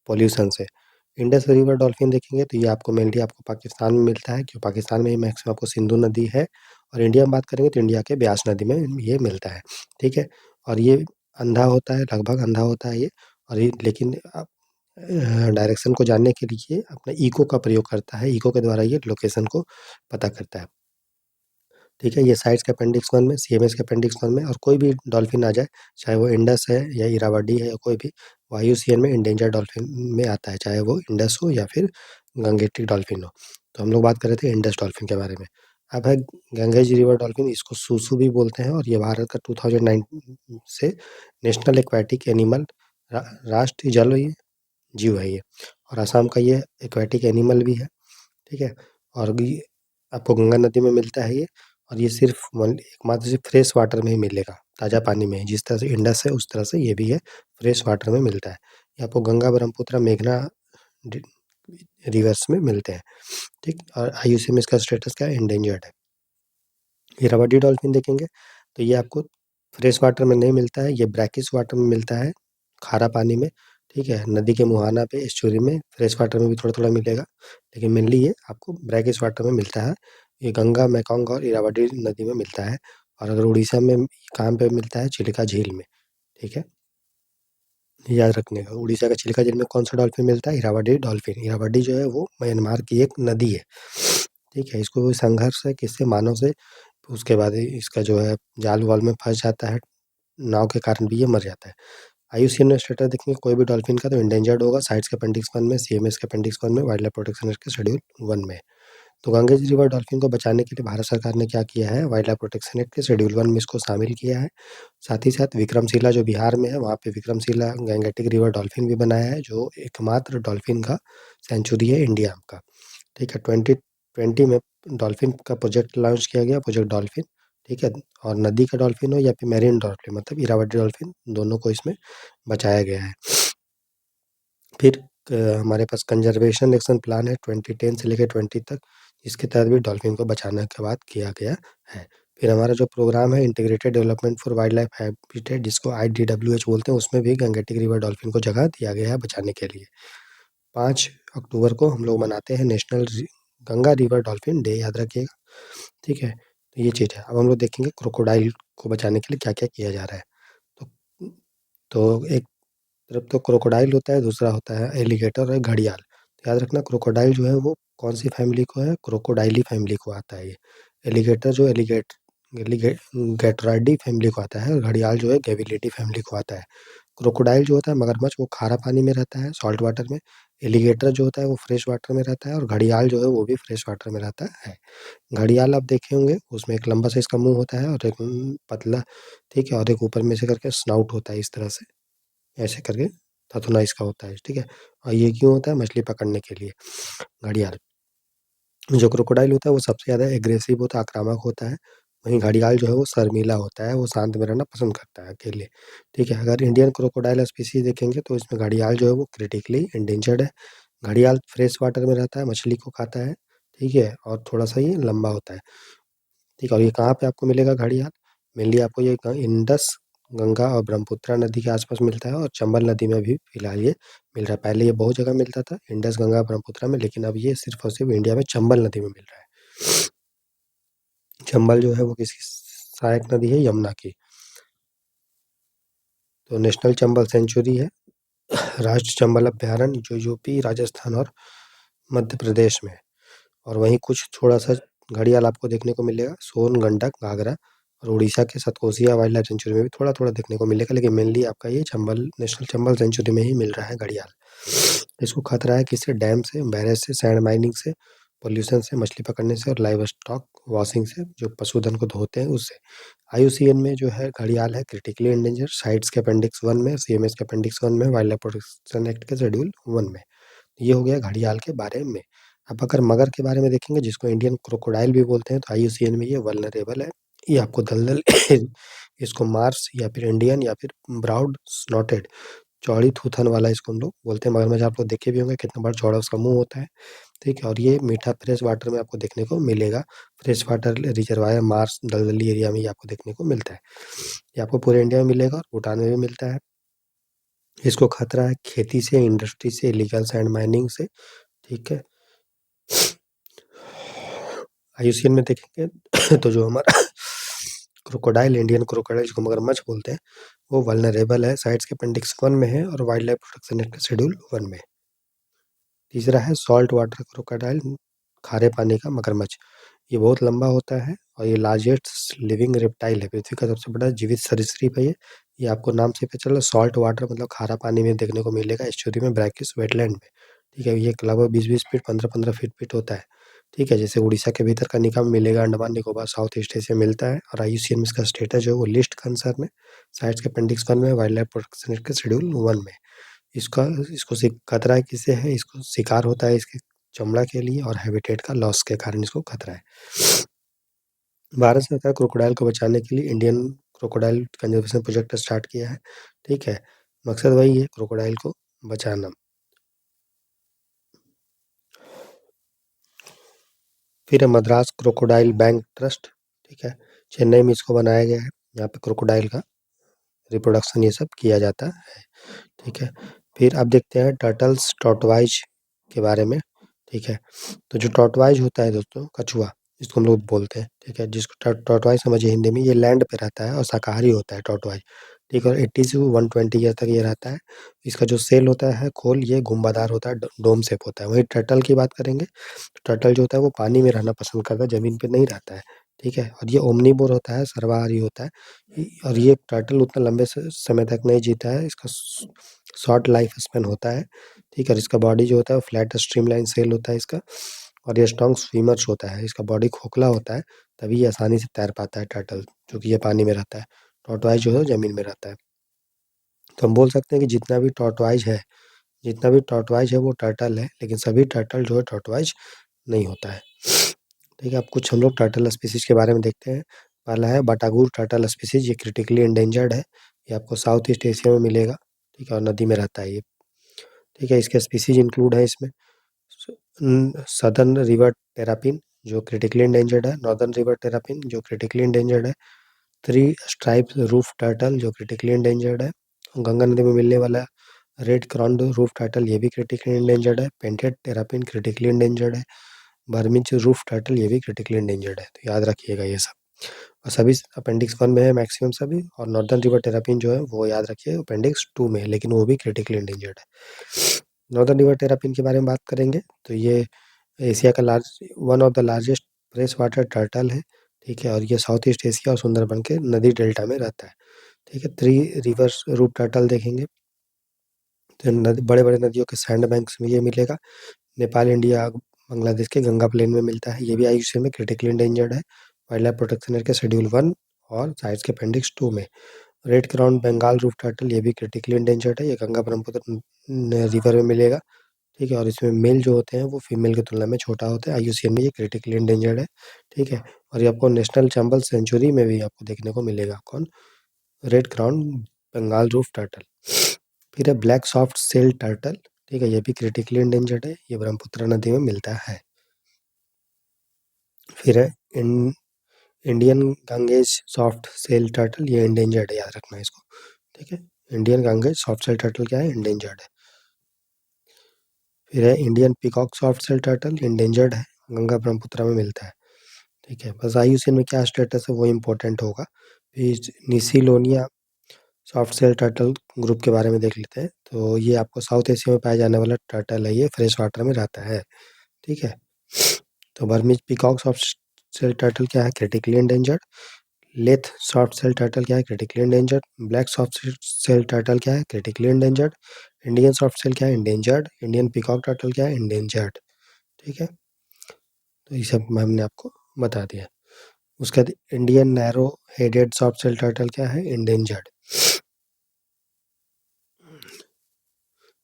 पॉल्यूशन से। इंडस रिवर डॉल्फिन देखेंगे तो ये आपको मेनली आपको पाकिस्तान में मिलता है, क्योंकि पाकिस्तान में ही मैक्सिमम आपको सिंधु नदी है और इंडिया में बात करेंगे तो इंडिया के ब्यास नदी में ये मिलता है, ठीक है। और ये अंधा होता है, लगभग अंधा होता है ये और ये लेकिन डायरेक्शन को जानने के लिए अपना इको का प्रयोग करता है, इको के द्वारा ये लोकेशन को पता करता है। ठीक है, ये साइट्स के अपेंडिक्स 1 में, सीएमएस के अपेंडिक्स 1 में, और कोई भी डॉल्फिन आ जाए, चाहे वो इंडस है या इरावदी है या कोई भी, वो आईयूसीएन में इंडेंजर्ड डॉल्फिन में आता है, चाहे वो इंडस हो या फिर गंगेटिक डॉल्फिन हो। तो हम लोग बात कर रहे थे इंडस डॉल्फिन के बारे में। अब है गंगेज रिवर डॉल्फिन, इसको सूसू भी बोलते हैं, और ये भारत का 2009 से नेशनल एक्वाटिक एनिमल राष्ट्रीय जल जीव है ये, और असम का ये एक्वाटिक एनिमल भी है। ठीक है, और ये आपको गंगा नदी में मिलता है ये, और ये सिर्फ एकमात्र सिर्फ फ्रेश वाटर में ही मिलेगा, ताज़ा पानी में ही, जिस तरह से इंडस है उस तरह से ये भी है, फ्रेश वाटर में मिलता है। ये आपको गंगा, ब्रह्मपुत्र, मेघना रिवर्स में मिलते हैं। ठीक, और आईयूसीएन में इसका स्टेटस क्या है, इंडेंजर्ड है। इरावदी डॉल्फिन देखेंगे तो ये आपको फ्रेश वाटर में नहीं मिलता है, ये ब्रैकिश वाटर में मिलता है, खारा पानी में। ठीक है, नदी के मुहाना पे, एस्चुरी में, फ्रेश वाटर में भी थोड़ा थोड़ा मिलेगा, लेकिन मेनली ये आपको ब्रैकिश वाटर में मिलता है। ये गंगा, मेकोंग और इरावदी नदी में मिलता है। और अगर उड़ीसा में कहाँ पे मिलता है, चिलिका झील में। ठीक है, याद रखने का, उड़ीसा का चिलिका झील में कौन सा डॉल्फिन मिलता है, इरावदी डॉल्फिन। इरावदी जो है वो म्यांमार की एक नदी है। ठीक है, इसको संघर्ष है किससे, मानव से। उसके बाद इसका जो है जाल वाल में फंस जाता है, नाव के कारण भी ये मर जाता है। आईयूसीएन में स्टेटस देखेंगे कोई भी डॉल्फिन का, तो इंडेंजर्ड होगा, साइट्स के अपेंडिक्स 1 में, सीएमएस के अपेंडिक्स 1 में, वाइल्ड लाइफ प्रोटेक्शन एक्ट के शेड्यूल 1 में। तो गंगेज रिवर डॉल्फिन को बचाने के लिए भारत सरकार ने क्या किया है, वाइल्ड लाइफ प्रोटेक्शन एक्ट के शेड्यूल 1 में इसको शामिल किया है। साथ ही साथ विक्रमशिला जो बिहार में है, वहाँ पे विक्रमशिला गैंगेटिक रिवर डॉल्फिन भी बनाया है, जो एकमात्र डॉल्फिन का सेंचुरी है इंडिया का। ठीक है, 2020 में डॉल्फिन का प्रोजेक्ट लॉन्च किया गया, प्रोजेक्ट डॉल्फिन। ठीक है, और नदी का डॉल्फिन हो या फिर मैरीन डॉल्फिन, मतलब इरावदी डॉल्फिन, दोनों को इसमें बचाया गया है। फिर हमारे पास कंजर्वेशन एक्शन प्लान है 2010 से लेकर 20 तक, इसके तहत भी डॉल्फिन को बचाने के बाद किया गया है। फिर हमारा जो प्रोग्राम है integrated development for wild life habitat, जिसको IDWH बोलते हैं, उसमें भी गंगेटिक रिवर डॉल्फिन को जगह दिया गया है बचाने के लिए। 5 अक्टूबर को हम लोग मनाते हैं national Ganga river dolphin day, याद रखिएगा। ठीक है, तो ये चीज़ है। अब हम लोग देखेंगे क्रोकोडाइल को बचाने के लिए क्या क्या किया जा रहा है। तो एक तरफ तो क्रोकोडाइल होता है, दूसरा होता है एलिगेटर और घड़ियाल। तो याद रखना, क्रोकोडाइल जो है वो कौन सी फैमिली को है, क्रोकोडाइली फैमिली को आता है ये। एलिगेटर जो गैटरार्डी फैमिली को आता है, और घड़ियाल जो है गेविलिडी फैमिली को आता है। क्रोकोडाइल जो होता है मगरमच्छ, वो खारा पानी में रहता है, सॉल्ट वाटर में। एलिगेटर जो होता है वो फ्रेश वाटर में रहता है, और घड़ियाल जो है वो भी फ्रेश वाटर में रहता है। घड़ियाल आप देखे होंगे, उसमें एक लंबा सा इसका मुंह होता है, और एक पतला, ठीक है, और एक ऊपर में से करके स्नाउट होता है, इस तरह से ऐसे करके थथुना इसका होता है। ठीक है, और ये क्यों होता है, मछली पकड़ने के लिए। घड़ियाल, जो क्रोकोडाइल होता है वो सबसे ज़्यादा एग्रेसिव होता है, आक्रामक होता है। वहीं घड़ियाल जो है वो शर्मीला होता है, वो शांत में रहना पसंद करता है, अकेले। ठीक है, अगर इंडियन क्रोकोडाइल स्पीशीज देखेंगे तो इसमें घड़ियाल जो है वो क्रिटिकली इंडेंजर्ड है। घड़ियाल फ्रेश वाटर में रहता है, मछली को खाता है। ठीक है, और थोड़ा सा ये लंबा होता है। ठीक है, और ये कहाँ पे आपको मिलेगा घड़ियाल, मेनली आपको ये इंडस, गंगा और ब्रह्मपुत्रा नदी के आसपास मिलता है, और चंबल नदी में भी फिलहाल ये मिल रहा है। पहले ये बहुत जगह मिलता था, इंडस, गंगा, ब्रह्मपुत्रा में, लेकिन अब ये सिर्फ और सिर्फ इंडिया में चंबल नदी में मिल रहा है। चंबल जो है वो किसकी सहायक नदी है, यमुना की। तो नेशनल चंबल सेंचुरी है, राष्ट्रीय चंबल अभयारण्य, जो यूपी, राजस्थान और मध्य प्रदेश में है। और वहीं कुछ थोड़ा सा घड़ियाल आपको देखने को मिलेगा सोन, गंडक, घाघरा, और उड़ीसा के सतकोसिया वाइल्ड लाइफ सेंचुरी में भी थोड़ा थोड़ा देखने को मिलेगा, लेकिन मेनली आपका ये चंबल, नेशनल चंबल सेंचुरी में ही मिल रहा है घड़ियाल। इसको खतरा है किससे, डैम से, बैरेज से, सैंड माइनिंग से, पोल्यूशन से, मछली पकड़ने से, और लाइव स्टॉक वॉशिंग से, जो पशुधन को धोते हैं उससे। आईयूसीएन में जो है घड़ियाल है क्रिटिकली एंडेंजर, साइट्स के अपेंडिक्स 1 में, सीएमएस के अपेंडिक्स 1 में, वाइल्ड लाइफ प्रोटेक्शन एक्ट के शेड्यूल 1 में। ये हो गया घड़ियाल के बारे में। अब अगर मगर के बारे में देखेंगे, जिसको इंडियन क्रोकोडाइल भी बोलते हैं, तो आईयूसीएन में ये वल्नरेबल है। ये आपको दलदल इसको मार्स या फिर इंडियन या फिर ब्राउड स्नॉटेड, चौड़ी थूथन वाला इसको हम लोग बोलते हैं। मगरमच्छ आप लोग देखे भी होंगे, कितना बड़ा चौड़ा उसका मुंह होता है। ठीक है, और ये मीठा फ्रेश वाटर में आपको देखने को मिलेगा। फ्रेश वाटर रिजर्वायर मार्स, दलदली एरिया में ये आपको देखने को मिलता है। ये आपको पूरे इंडिया में मिलेगा, और भूटान में भी मिलता है। इसको खतरा है खेती से, इंडस्ट्री से, इलीगल सैंड माइनिंग से। ठीक है, आईयूसीएन में देखेंगे तो जो हमारा क्रोकोडाइल, इंडियन क्रोकोडाइल जिसको मगरमच्छ बोलते हैं, वो वल्नरेबल है, साइट्स के अपेंडिक्स 1 में है और वाइल्ड लाइफ प्रोटेक्शन एक्ट के शेड्यूल 1 में है। तीसरा है सॉल्ट वाटर क्रोकोडाइल, खारे पानी का मगरमच्छ। ये बहुत लंबा होता है और ये लार्जेस्ट लिविंग रेप्टाइल है, पृथ्वी का सबसे बड़ा जीवित सरीसृप है ये। ये आपको नाम से पता चला, सॉल्ट वाटर मतलब खारा पानी में देखने को मिलेगा, एस्चुरी में, ब्रैकिस वेटलैंड में। ठीक है, ये लगभग 20-20 फीट, 15-15 फीट फीट होता है। ठीक है, जैसे उड़ीसा के भीतर का निकाय में मिलेगा, Andaman Nicobar, south east Asia मिलता है, और IUCN में इसका स्टेटस जो है वो लिस्ट का आंसर में, साइट्स के अपेंडिक्स 1 में, वाइल्ड लाइफ प्रोटेक्शन एक्ट के शेड्यूल 1 में। इसका इसको खतरा किससे है? इसको शिकार होता है इसके चमड़ा के लिए, और हैबिटेट का लॉस के कारण इसको खतरा है। भारत सरकार क्रोकोडाइल को बचाने के लिए Indian crocodile conservation project start किया है। ठीक है, मकसद वही है, क्रोकोडाइल को बचाना। फिर है मद्रास क्रोकोडाइल बैंक ट्रस्ट। ठीक है, चेन्नई में इसको बनाया गया है, यहाँ पे क्रोकोडाइल का रिप्रोडक्शन ये सब किया जाता है। ठीक है, फिर अब देखते हैं टर्टल्स टॉर्टवाइज के बारे में। ठीक है, तो जो टॉर्टवाइज होता है दोस्तों, कछुआ जिसको हम लोग बोलते हैं, ठीक है, जिसको टॉर्टवाइज समझिए हिंदी में, ये लैंड पे रहता है और शाकाहारी होता है टॉर्टवाइज। ठीक है, और 80 से 120 ईयर तक ये रहता है। इसका जो सेल होता है, खोल, ये गुम्बादार होता है, डोम शेप होता है। वहीं टर्टल की बात करेंगे, तो टर्टल जो होता है वो पानी में रहना पसंद करता है, जमीन पे नहीं रहता है। ठीक है, और ये ओमनीवोर होता है, सर्वाहारी होता है। और ये टर्टल उतना लंबे समय तक नहीं जीता है, इसका शॉर्ट लाइफ स्पैन होता है। ठीक है, और इसका बॉडी जो होता है वो फ्लैट स्ट्रीमलाइन सेल होता है इसका, और ये स्ट्रॉन्ग स्विमर्स होता है। इसका बॉडी खोखला होता है, तभी ये आसानी से तैर पाता है टर्टल, क्योंकि ये पानी में रहता है। टॉर्टवाइज जो है जमीन में रहता है। तो हम बोल सकते हैं कि जितना भी टॉर्टवाइज है वो टर्टल है, लेकिन सभी टर्टल जो है टॉर्टवाइज नहीं होता है। ठीक है, अब कुछ हम लोग टर्टल स्पीसीज के बारे में देखते हैं। पहला है बटागुर टर्टल स्पीसीज, ये क्रिटिकली एंडेंजर्ड है। ये आपको साउथ ईस्ट एशिया में मिलेगा। ठीक है, और नदी में रहता है ये। ठीक है, इसके स्पीसीज इंक्लूड है इसमें सदर्न रिवर टेरापिन, जो क्रिटिकली एंडेंजर्ड है, नॉर्दर्न रिवर टेरापिन, जो क्रिटिकली एंडेंजर्ड है, थ्री स्ट्राइप्स रूफ टर्टल, जो क्रिटिकली एंडेंजर्ड है, गंगा नदी में मिलने वाला रेड क्रॉन्ड रूफ टर्टल, ये भी क्रिटिकली एंडेंजर्ड है, पेंटेड टेरापिन क्रिटिकली एंडेंजर्ड है, बर्मिज रूफ टर्टल ये भी क्रिटिकली एंडेंजर्ड है। तो याद रखिएगा ये सब, और सभी अपेंडिक्स 1 में है मैक्सिमम सभी, और नॉर्दर्न रिवर टेरापिन जो है वो याद रखिए अपेंडिक्स 2 में है, लेकिन वो भी क्रिटिकली एंडेंजर्ड है। नॉर्दर्न रिवर टेरापिन के बारे में बात करेंगे, तो ये एशिया का one of the largest fresh water turtle है। ठीक है, और ये साउथ ईस्ट एशिया और सुंदरबन के नदी डेल्टा में रहता है। ठीक है, थ्री रिवर्स रूट टर्टल देखेंगे, तो नदी, बड़े बड़े नदियों के सैंड बैंक्स में ये मिलेगा। नेपाल, इंडिया, बांग्लादेश के गंगा प्लेन में मिलता है। ये भी IUCN में क्रिटिकली एंडेंजर्ड है, वाइल्ड लाइफ प्रोटेक्शन एक्ट के शेड्यूल 1 और साइट्स के अपेंडिक्स 2 में। Red crown Bengal roof turtle, ये भी क्रिटिकली एंडेंजर्ड है, ये गंगा ब्रह्मपुत्र रिवर में मिलेगा। ठीक है, और इसमें मेल जो होते हैं वो फीमेल की तुलना में छोटा होता है। IUCN में ये क्रिटिकली एंडेंजर्ड है। ठीक है, और ये आपको नेशनल चंबल सेंचुरी में भी आपको देखने को मिलेगा। कौन? Red crown Bengal roof turtle. फिर है ब्लैक सॉफ्ट सेल टर्टल। ठीक है, ये भी क्रिटिकली एंडेंजर्ड है, ये ब्रह्मपुत्र नदी में मिलता है। फिर है Indian Ganges soft shell turtle, ये एंडेंजर्ड है, याद रखना है इसको। ठीक है, Indian Ganges soft shell turtle क्या है? एंडेंजर्ड है। फिर है Indian peacock soft shell turtle, endangered है, गंगा ब्रह्मपुत्र में मिलता है। ठीक है, बस IUCN में क्या स्टेटस है वो इम्पोर्टेंट होगा। फिर निसीलोनिया सॉफ्ट सेल टर्टल ग्रुप के बारे में देख लेते हैं, तो ये आपको साउथ एशिया में पाया जाने वाला टर्टल है, ये फ्रेश वाटर में रहता है। ठीक है, तो Burmese peacock soft shell turtle क्या है? Critically endangered. Leith soft shell turtle क्या है? Critically endangered. Black soft shell turtle क्या है? Critically endangered. Indian soft shell क्या है? एंडेंजर्ड। इंडियन पिकॉक टर्टल क्या है? एंडेंजर्ड। ठीक है, तो ये सब हमने आपको बता दिया। उसके बाद Indian narrow headed soft shell turtle क्या है? एंडेंजर्ड।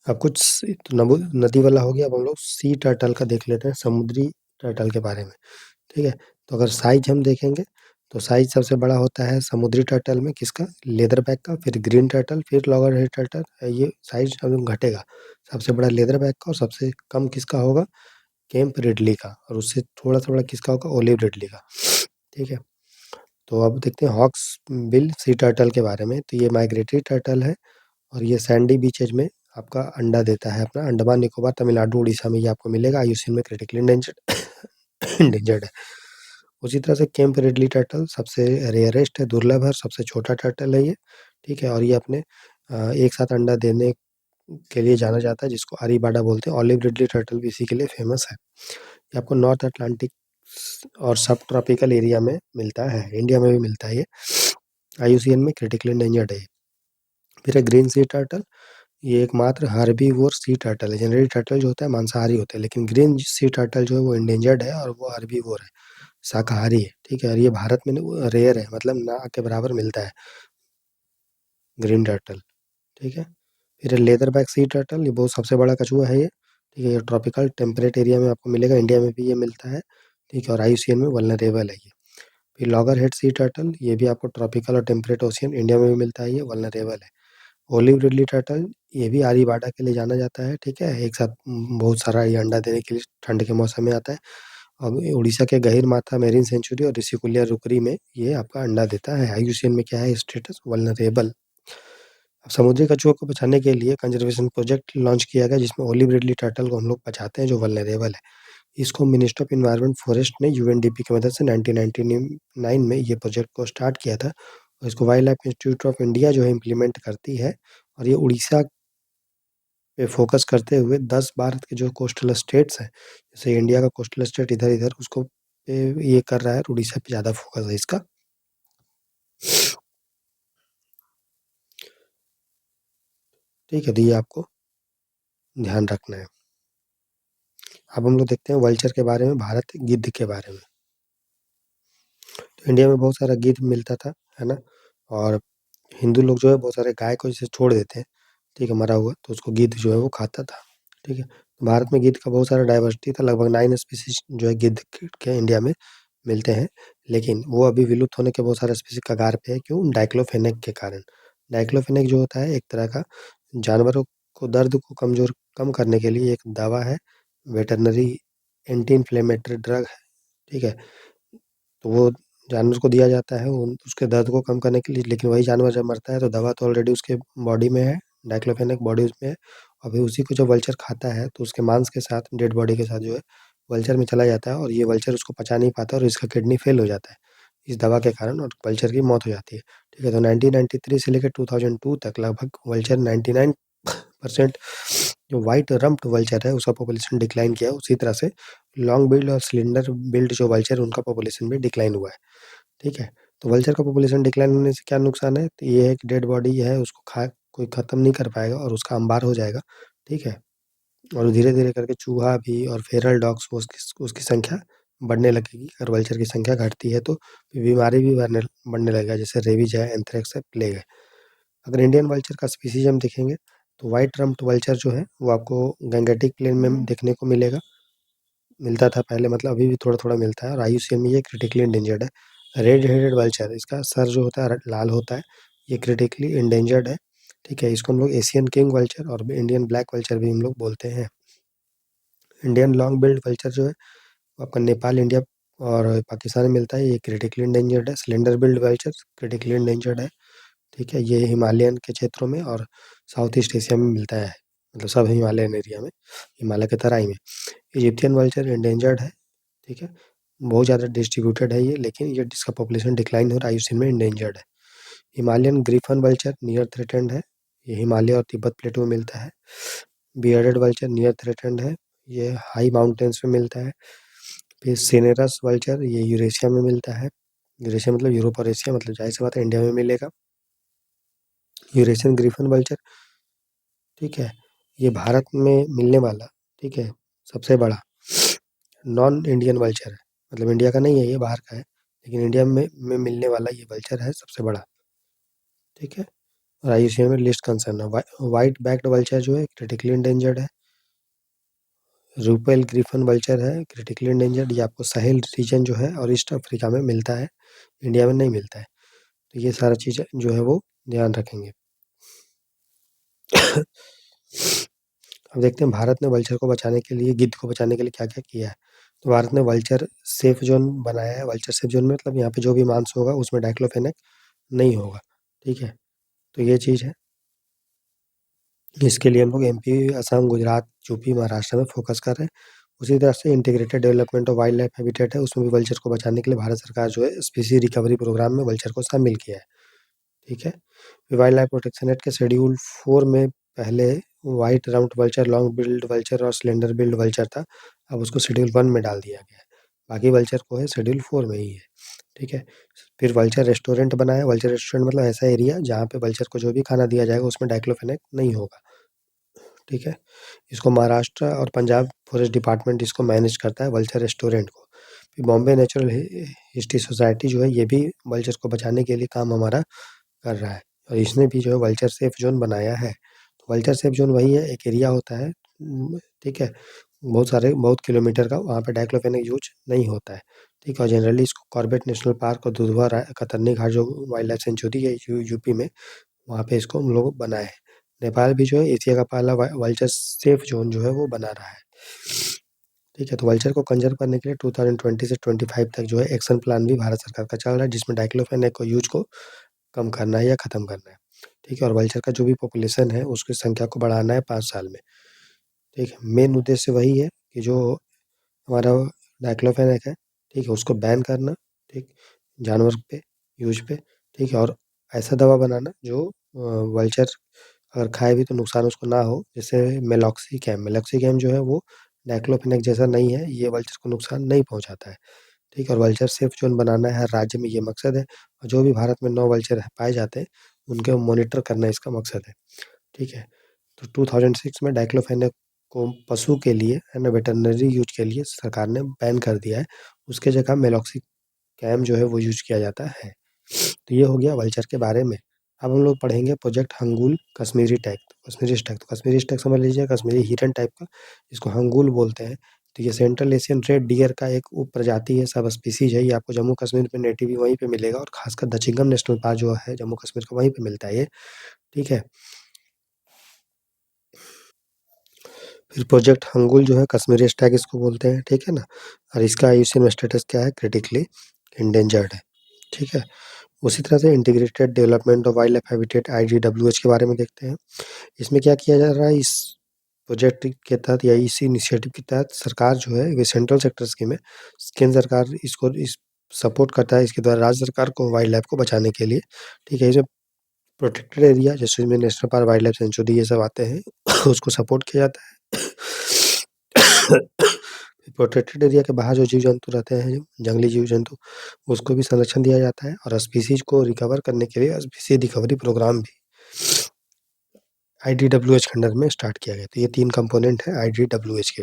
अब कुछ तो नदी वाला हो गया, अब हम लोग सी टर्टल का देख लेते हैं, समुद्री टर्टल के बारे में। ठीक है, तो अगर साइज हम देखेंगे, तो साइज सबसे बड़ा होता है समुद्री टर्टल में किसका? लेदर बैक का, फिर ग्रीन टर्टल, फिर लॉगर हेड टर्टल। ये साइज अब घटेगा, सबसे बड़ा लेदर बैक का और सबसे कम किसका होगा? केम्प रिडली का, और उससे थोड़ा थोड़ा किसका होगा? ओलिव रिडली का। ठीक है, तो अब देखते हैं हॉक्स बिल सी टर्टल के बारे में। तो ये माइग्रेटरी टर्टल है, और ये सैंडी बीचेज में आपका अंडा देता है अपना, अंडमान निकोबार, तमिलनाडु, उड़ीसा में ये आपको मिलेगा। IUCN में क्रिटिकली इंडेंजर्ड इंडेंजर्ड है। उसी तरह से केम्प रिडली टर्टल सबसे रेयरेस्ट है, दुर्लभ है, सबसे छोटा टर्टल है ये, ठीक है? और ये अपने एक साथ अंडा देने के लिए जाना जाता है, जिसको अरीबाडा बोलते हैं। ऑलिव रिडली टर्टल भी इसी के लिए फेमस है। ये आपको नॉर्थ अटलांटिक और सब ट्रॉपिकल एरिया में मिलता है, इंडिया में भी मिलता है ये। आईयूसीएन में क्रिटिकली एंडेंजर्ड है। फिर है ग्रीन सी टर्टल, ये एकमात्र हर्बीवोर सी टर्टल है। जनरली टर्टल जो होता है मांसाहारी होते हैं, लेकिन ग्रीन सी टर्टल जो है वो एंडेंजर्ड है और वो हर्बीवोर है, शाकाहारी है, ठीक है? और ये भारत में रेयर है, मतलब ना के बराबर मिलता है ग्रीन टर्टल, ठीक है? फिर है लेदर बैक सी टर्टल, ये बहुत सबसे बड़ा कछुआ है ये, ठीक है? ये ट्रॉपिकल टेम्परेट एरिया में आपको मिलेगा, इंडिया में भी ये मिलता है, ठीक है? और आईयूसीएन में वल्नरेबल है ये। फिर लॉगर हेड सी टर्टल, ये भी आपको ट्रॉपिकल और टेम्परेट ओशियन इंडिया में भी मिलता है, ये वल्नरेबल है। ओलिव रिडली टर्टल, ये भी आरीबाडा के लिए जाना जाता है, ठीक है? एक साथ बहुत सारा ये अंडा देने के लिए ठंड के मौसम में आता है। अब उड़ीसा के गहीरमाथा मेरीन सेंचुरी और ऋषिकुल्या रुकरी में ये आपका अंडा देता है। आईयूसीएन में क्या है स्टेटस? वल्नरेबल। अब समुद्री कछुओं को बचाने के लिए कंजर्वेशन प्रोजेक्ट लॉन्च किया गया, जिसमें ओलिव रिडली टर्टल को हम लोग बचाते हैं, जो वल्नरेबल है। इसको मिनिस्ट्री ऑफ एनवायरनमेंट फॉरेस्ट ने यूएनडीपी की मदद से 1999 में ये प्रोजेक्ट को स्टार्ट किया था, और इसको wild life institute of India जो है इम्प्लीमेंट करती है। और ये उड़ीसा पे फोकस करते हुए 10 भारत के जो कोस्टल स्टेट्स हैं, जैसे इंडिया का कोस्टल स्टेट इधर-इधर उसको पे ये कर रहा है, और उड़ीसा पे ज़्यादा फोकस है इसका। ठीक है, तो ये आपको ध्यान रखना है। अब हम लोग देखते हैं वल्चर के बारे में, भारत गिद्ध के बारे में। तो इंडिया में बहुत सारा गिद्ध मिलता था, है ना? और हिंदू लोग जो है बहुत सारे गाय को जैसे छोड़ देते हैं, ठीक है, मरा हुआ, तो उसको गिद्ध जो है वो खाता था, ठीक है? तो भारत में गिद्ध का बहुत सारा डाइवर्सिटी था, लगभग 9 स्पीशीज जो है गिद्ध के इंडिया में मिलते हैं, लेकिन वो अभी विलुप्त होने के बहुत सारे स्पीशीज कगार पे है। क्यों? डाइक्लोफेनेक के कारण। डाइक्लोफेनेक जो होता है एक तरह का जानवरों को दर्द को कम करने के लिए एक दवा है, वेटरनरी एंटी इन्फ्लेमेटरी ड्रग है, ठीक है? तो वो जानवर को दिया जाता है उन उसके दर्द को कम करने के लिए, लेकिन वही जानवर जब मरता है तो दवा तो ऑलरेडी उसके बॉडी में है, डाइक्लोफेनेक बॉडी उसमें है, और फिर उसी को जब वल्चर खाता है तो उसके मांस के साथ, डेड बॉडी के साथ जो है वल्चर में चला जाता है, और ये वल्चर उसको पचा नहीं पाता और इसका किडनी फेल हो जाता है इस दवा के कारण, और वल्चर की मौत हो जाती है, ठीक है? तो 1993 से लेकर 2002 तक लगभग वल्चर 99% जो व्हाइट रम्प्ड वल्चर है उसका पॉपुलेशन डिक्लाइन किया है। उसी तरह से लॉन्ग बिल्ड और सिलेंडर बिल्ड जो वल्चर है उनका पॉपुलेशन भी डिक्लाइन हुआ है, ठीक है? तो वल्चर का पॉपुलेशन डिक्लाइन होने से क्या नुकसान है? तो ये है कि डेड बॉडी है उसको खा कोई ख़त्म नहीं कर पाएगा और उसका अंबार हो जाएगा, ठीक है? और धीरे-धीरे करके चूहा भी और फेरल डॉग्स उसकी उसकी संख्या बढ़ने लगेगी। अगर वल्चर की संख्या घटती है तो बीमारी भी बढ़ने लगेगा, जैसे रेबीज है, एंथ्रेक्स है, प्लेग है। अगर इंडियन वल्चर का स्पीशीज़ हम देखेंगे तो व्हाइट रम्प्ड वल्चर जो है वो आपको गैंगेटिक प्लेन में देखने को मिलेगा, मिलता था पहले, मतलब अभी भी थोड़ा-थोड़ा मिलता है, और आईयूसीएन में ये क्रिटिकली एंडेंजर्ड है। रेड हेडेड वल्चर, इसका सर जो होता है लाल होता है, ये क्रिटिकली एंडेंजर्ड है, ठीक है? इसको हम लोग एशियन किंग वल्चर और इंडियन ब्लैक वल्चर भी हम लोग बोलते हैं। इंडियन लॉन्ग बिल्ड वल्चर जो है वो आपका नेपाल, इंडिया और पाकिस्तान में मिलता है, ये क्रिटिकली एंडेंजर्ड है। Slender billed vulture critically endangered है, ठीक है? ये हिमालयन के क्षेत्रों में और साउथ ईस्ट एशिया में मिलता है, मतलब सब हिमालयन एरिया में, हिमालय के तराई में। इजिप्शियन वल्चर एंडेंजर्ड है, ठीक है? बहुत ज़्यादा डिस्ट्रीब्यूटेड है ये, लेकिन ये इसका पॉपुलेशन डिक्लाइन हो रहा है, आईयूसीएन में एंडेंजर्ड है। Himalayan Griffin vulture near threatened है, ये हिमालय और तिब्बत प्लेटो में मिलता है। बियर्डेड वल्चर नियर थ्रेटेंड है, ये हाई माउंटेन्स में मिलता है। फिर सिनेरस वल्चर, ये यूरेशिया में मिलता है। यूरेशिया मतलब यूरोप और एशिया, मतलब ज़ाहिर सी बात है इंडिया में मिलेगा। यूरेशियन ग्रिफन वल्चर, ठीक है? ये भारत में मिलने वाला, ठीक है, सबसे बड़ा नॉन इंडियन वल्चर है, मतलब इंडिया का नहीं है ये, बाहर का है, लेकिन इंडिया में मिलने वाला ये वल्चर है सबसे बड़ा, ठीक है? और आईयूसीएन में लिस्ट कंसर्न है। व्हाइट बैक्ड वल्चर जो है क्रिटिकली इंडेंजर्ड है। रूपेल ग्रिफन वल्चर है क्रिटिकली इंडेंजर्ड, ये आपको साहेल रीजन जो है और ईस्ट अफ्रीका में मिलता है, इंडिया में नहीं मिलता है। तो ये सारा चीज़ें जो है वो ध्यान रखेंगे। अब देखते हैं भारत ने वल्चर को बचाने के लिए, गिद्ध को बचाने के लिए क्या-क्या किया है। तो भारत ने वल्चर सेफ ज़ोन बनाया है। वल्चर सेफ ज़ोन में मतलब यहाँ पे जो भी मांस होगा उसमें डाइक्लोफेनेक नहीं होगा, ठीक है? तो ये चीज़ है। इसके लिए हम लोग एमपी, असम, गुजरात, यूपी, महाराष्ट्र में फोकस कर रहे हैं। उसी तरह से integrated development of wild life habitat है, उसमें भी वल्चर को बचाने के लिए भारत सरकार जो है स्पीसी रिकवरी प्रोग्राम में वल्चर को शामिल किया है, ठीक है। वाइल्ड लाइफ प्रोटेक्शन एक्ट के शेड्यूल 4 में पहले white round vulture, long billed vulture और स्लेंडर बिल्ड वल्चर था, अब उसको शेड्यूल 1 में डाल दिया गया है। बाकी वल्चर को है शेड्यूल 4 में ही है, ठीक है। फिर वल्चर रेस्टोरेंट बनाया, वल्चर रेस्टोरेंट मतलब ऐसा एरिया जहाँ पे वल्चर को जो भी खाना दिया जाएगा उसमें डाइक्लोफेनेक नहीं होगा, ठीक है। इसको महाराष्ट्र और पंजाब फॉरेस्ट डिपार्टमेंट इसको मैनेज करता है वल्चर रेस्टोरेंट को। फिर बॉम्बे नेचुरल हिस्ट्री सोसाइटी जो है ये भी वल्चर को बचाने के लिए काम हमारा कर रहा है, और इसने भी जो है वल्चर सेफ जोन बनाया है। तो वल्चर सेफ जोन वही है, एक एरिया होता है, ठीक है, बहुत किलोमीटर का, वहाँ पे डाइक्लोफेनेक यूज नहीं होता है, ठीक है। और जनरली इसको कॉर्बेट नेशनल पार्क और दुधवा कतरनी घाट जो वाइल्ड लाइफ सेंचुरी है यूपी में, वहाँ पे इसको हम लोग बनाए हैं। नेपाल भी जो है एशिया का पहला वल्चर सेफ जोन जो है वो बना रहा है, ठीक है। तो वल्चर को कंजर्व करने के लिए 2020 से 25 तक जो है एक्शन प्लान भी भारत सरकार का चल रहा है, जिसमें डाइक्लोफेनेक को यूज को कम करना है या ख़त्म करना है, ठीक है। और वल्चर का जो भी पॉपुलेशन है उसकी संख्या को बढ़ाना है 5 साल में, ठीक है। मेन उद्देश्य वही है कि जो हमारा डाइक्लोफेनेक है, ठीक है, उसको बैन करना, ठीक, जानवर पे यूज पे, ठीक है। और ऐसा दवा बनाना जो वल्चर अगर खाए भी तो नुकसान उसको ना हो, जैसे मेलॉक्सिकैम जो है वो डाइक्लोफेनेक जैसा नहीं है, ये वल्चर को नुकसान नहीं पहुंचाता है, ठीक है। और वल्चर सेफ जोन बनाना है हर राज्य में, ये मकसद है। और जो भी भारत में 9 वल्चर पाए जाते हैं उनके मॉनिटर करना इसका मकसद है, ठीक है। तो 2006 में डाइक्लोफेनेक को पशु के लिए एंड वेटरनरी यूज के लिए सरकार ने बैन कर दिया है, उसके जगह मेलॉक्सिकैम जो है वो यूज किया जाता है। तो ये हो गया वल्चर के बारे में। अब हम लोग पढ़ेंगे project hangul Kashmiri tag. Kashmiri Stag समझ लीजिए, कश्मीरी हिरन टाइप का, इसको हंगुल बोलते हैं। तो ये सेंट्रल एशियन रेड डियर का एक उप प्रजाति है, सब स्पीसीज है। ये आपको जम्मू कश्मीर में नेटिव ही वहीं पे मिलेगा, और खासकर दचिंगम नेशनल पार्क जो है जम्मू कश्मीर का, वहीं पे मिलता है ये, ठीक है। फिर प्रोजेक्ट हंगुल जो है कश्मीरी स्टैग इसको बोलते हैं, ठीक है ना। और इसका आईयूसीएन स्टेटस क्या है, क्रिटिकली इंडेंजर्ड है, ठीक है। उसी तरह से integrated development of wild life habitat IDWH के बारे में देखते हैं। इसमें क्या किया जा रहा है, इस प्रोजेक्ट के तहत या इसी इनिशिएटिव के तहत सरकार जो है, ये सेंट्रल सेक्टर स्कीम है, केंद्र सरकार इसको इस सपोर्ट करता है, इसके द्वारा राज्य सरकार को वाइल्ड लाइफ को बचाने के लिए, ठीक है। इसमें प्रोटेक्टेड एरिया जैसे में national park, wild life sanctuary ये सब आते हैं उसको सपोर्ट किया जाता है। प्रोटेक्टेड एरिया के बाहर जो जीव जंतु रहते हैं, जंगली जीव जंतु, उसको भी संरक्षण दिया जाता है, और स्पीसीज को रिकवर करने के लिए स्पीसी रिकवरी प्रोग्राम भी IDWH के अंडर में स्टार्ट किया गया। तो ये 3 कंपोनेंट है IDWH के।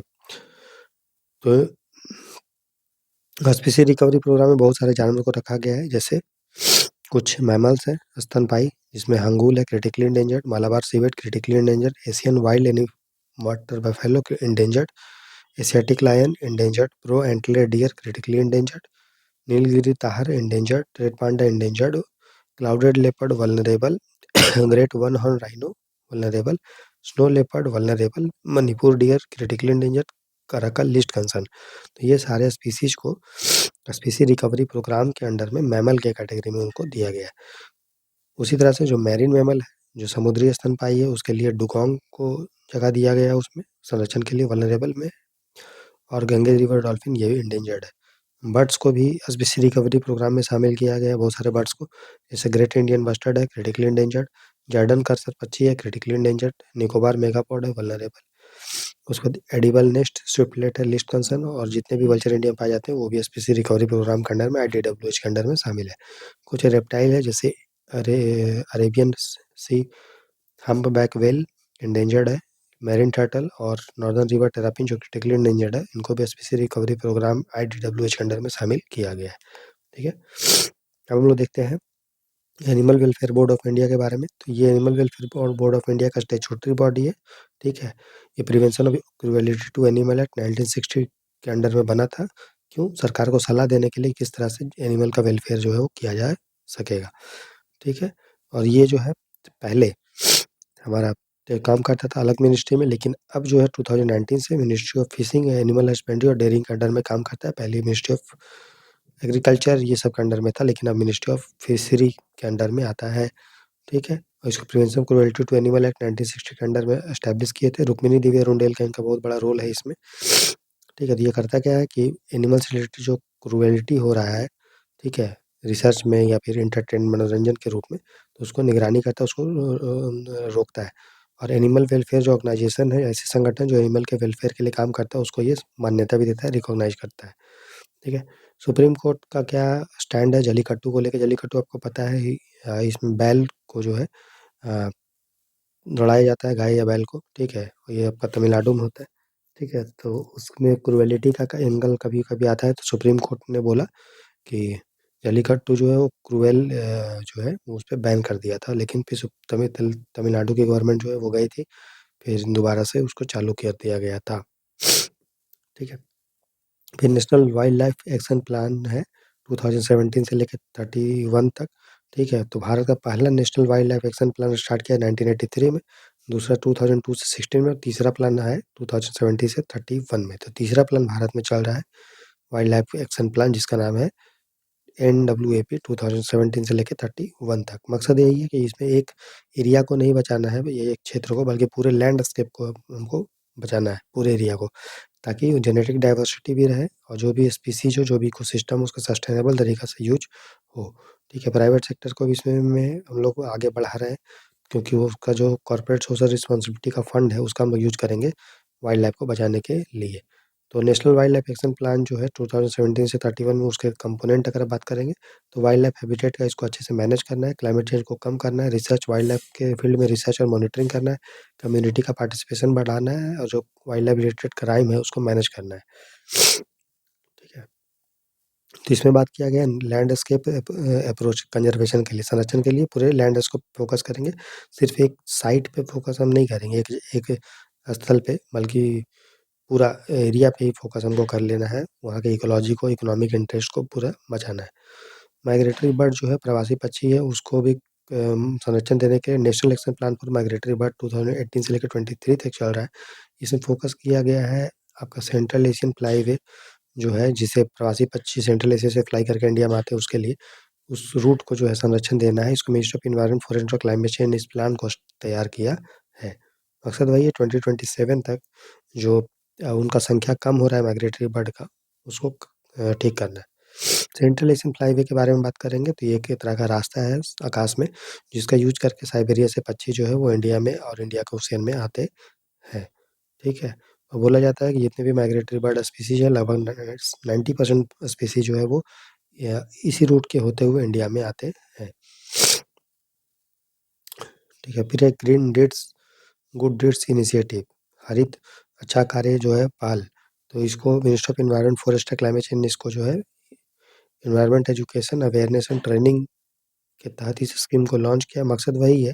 तो स्पीसी रिकवरी प्रोग्राम में बहुत सारे जानवरों को रखा गया है, जैसे कुछ मैमल्स हैं, स्तनपायी, जिसमें हंगूल है critically endangered, Malabar civet critically endangered, Asian wild any water buffalo endangered, Asiatic lion endangered, brow antlered deer critically endangered, Nilgiri tahr endangered, red panda endangered, clouded leopard vulnerable, great one horn rhino vulnerable, snow leopard vulnerable, Manipur deer critically endangered, caracal least concern. तो ये सारे species को species recovery programme के under में mammal के category में उनको दिया गया है। उसी तरह से जो मैरीन मैमल है, जो समुद्री स्तनपायी है, उसके लिए डुगोंग को जगह दिया गया है उसमें संरक्षण के लिए वल्नरेबल में, और गंगे रिवर डॉल्फिन ये भी इंडेंजर्ड है। बर्ड्स को भी एसबीसी रिकवरी प्रोग्राम में शामिल किया गया है, बहुत सारे बर्ड्स को, जैसे ग्रेट इंडियन बस्टर्ड है क्रिटिकली इंडेंजर्ड, जॉर्डन कर्सर पक्षी है क्रिटिकली इंडेंजर्ड, निकोबार मेगापॉड है वल्नरेबल। उसके बाद एडिबल नेस्ट स्विफ्टलेट है लिस्ट कंसर्न, और जितने भी वल्चर इंडिया में पाए जाते हैं वो भी एसपीसी रिकवरी प्रोग्राम के अंडर में IDWH के अंडर में शामिल है। कुछ रेप्टाइल है जैसे अरेबियन सी हम्पबैक व्हेल इंडेंजर्ड है, मैरीन टर्टल और नॉर्दर्न रिवर टेरापिन जो क्रिटिकली इंडेंजर्ड है, इनको भी एसपीसी रिकवरी प्रोग्राम IDWH के अंडर में शामिल किया गया है, ठीक है। अब हम लोग देखते हैं animal welfare board of India के बारे में। तो ये animal welfare board of India का स्टैट्यूटरी बॉडी है, ठीक है। ये prevention of cruelty to animal act 1960 के अंडर में बना था। क्यों? सरकार को सलाह देने के लिए किस तरह से एनिमल का वेलफेयर जो है वो किया जा सकेगा, ठीक है। और ये जो है पहले हमारा काम करता था अलग मिनिस्ट्री में, लेकिन अब जो है 2019 से ministry of fishing, animal husbandry और डेयरिंग के अंडर में काम करता है। पहले मिनिस्ट्री ऑफ एग्रीकल्चर ये सब के अंडर में था, लेकिन अब मिनिस्ट्री ऑफ फिशरी के अंडर में आता है, ठीक है। और इसको prevention of cruelty to animal act 1960 के अंडर में एस्टैब्लिश किए थे। रुक्मिणी दिव्या रुंडेल का इनका बहुत बड़ा रोल है इसमें। ठीक है? तो ये करता क्या है कि एनिमल से रिलेटेड जो क्रूएल्टी हो रहा है, ठीक है? रिसर्च में या फिर मनोरंजन के रूप में, तो उसको निगरानी करता है, उसको रोकता है। और एनिमल वेलफेयर जो ऑर्गनाइज़ेशन है, ऐसे संगठन जो एनिमल के वेलफेयर के लिए काम करता है, उसको ये मान्यता भी देता है, रिकॉग्नाइज़ करता है। ठीक है? सुप्रीम कोर्ट का क्या स्टैंड है जल्लीकट्टू को लेके? जल्लीकट्टू आपको पता है ही, इसमें बैल को जो है अ, दौड़ाया जाता है, गाय या बैल को, ठीक है? ये आपका तमिलनाडु में होता है, ठीक है? तो उसमें क्रूएल्टी का एंगल कभी-कभी आता है, तो सुप्रीम कोर्ट ने बोला कि जल्लीकट्टू जो है वो क्रूएल जो है वो उसपे बैन कर दिया था, लेकिन फिर तमिलनाडु की गवर्नमेंट जो है वो गई थी, फिर दोबारा से उसको चालू कर दिया गया था, ठीक है? फिर national wild life action plan है 2017 से लेकर 31 तक, ठीक है? तो भारत का पहला national wild life action plan start किया 1983 में, दूसरा 2002 से 16 में, और तीसरा प्लान है 2017 से 31 में। तो तीसरा प्लान भारत में चल रहा है वाइल्ड लाइफ एक्शन प्लान, जिसका नाम है NWAP 2017 से लेके 31 तक। मकसद यही है कि इसमें एक एरिया को नहीं बचाना है, ये एक क्षेत्र को, बल्कि पूरे लैंडस्केप को हमको बचाना है, पूरे एरिया को, ताकि जेनेटिक डाइवर्सिटी भी रहे और जो भी स्पीसीज हो, जो भी इकोसिस्टम उसका सस्टेनेबल तरीका से यूज़ हो। ठीक है, प्राइवेट सेक्टर को भी इसमें में हम लोग आगे बढ़ा रहे हैं, क्योंकि वो उसका जो कॉर्पोरेट सोशल रिस्पॉन्सिबिलिटी का फंड है, उसका हम लोग यूज़ करेंगे वाइल्ड लाइफ को बचाने के लिए। तो national wild life action plan जो है 2017 से 31 में, उसके कंपोनेंट अगर बात करेंगे, तो वाइल्ड लाइफ हैबिटेट का इसको अच्छे से मैनेज करना है, क्लाइमेट चेंज को कम करना है, रिसर्च वाइल्ड लाइफ के फील्ड में रिसर्च और मॉनिटरिंग करना है, कम्युनिटी का पार्टिसिपेशन बढ़ाना है, और जो वाइल्ड लाइफ रिलेटेड क्राइम है उसको मैनेज करना है। ठीक है? तो इसमें बात किया गया लैंडस्केप अप्रोच कंजर्वेशन के लिए, संरक्षण के लिए पूरे लैंडस्केप फोकस करेंगे। सिर्फ एक साइट पे फोकस हम नहीं करेंगे, एक एक स्थल पे, बल्कि पूरा एरिया पे ही फोकस हमको कर लेना है। वहाँ के इकोलॉजी को, इकोनॉमिक इंटरेस्ट को पूरा बचाना है। माइग्रेटरी बर्ड जो है, प्रवासी पक्षी है, उसको भी संरक्षण देने के national action plan for migratory bird 2018 से लेकर 23 तक चल रहा है। इसमें फोकस किया गया है आपका सेंट्रल एशियन फ्लाईवे जो है, जिसे प्रवासी पक्षी सेंट्रल एशिया से फ्लाई करके इंडिया में आते हैं, उसके लिए उस रूट को जो है संरक्षण देना है। इसको मिनिस्ट्री ऑफ एनवायरनमेंट, फॉरेस्ट और क्लाइमेट चेंज इस प्लान को तैयार किया है। मकसद वही है 2027 तक जो उनका संख्या कम हो रहा है माइग्रेटरी बर्ड का, उसको ठीक करना है। सेंट्रल एशियन फ्लाईवे के बारे में बात करेंगे, तो ये एक तरह का रास्ता है आकाश में, जिसका यूज़ करके साइबेरिया से पक्षी जो है वो इंडिया में और इंडिया के ओशियन में आते हैं। ठीक है? और बोला जाता है कि जितने भी माइग्रेटरी बर्ड स्पीशीज़ है, लगभग 90% स्पीशीज़ जो है वो इसी रूट के होते हुए इंडिया में आते हैं। ठीक है? फिर एक green deeds good deeds initiative, हरित अच्छा कार्य जो है पहल, तो इसको ministry of environment, forest and climate change ने इसको जो है environment education, awareness and training के तहत इस स्कीम को लॉन्च किया। मकसद वही है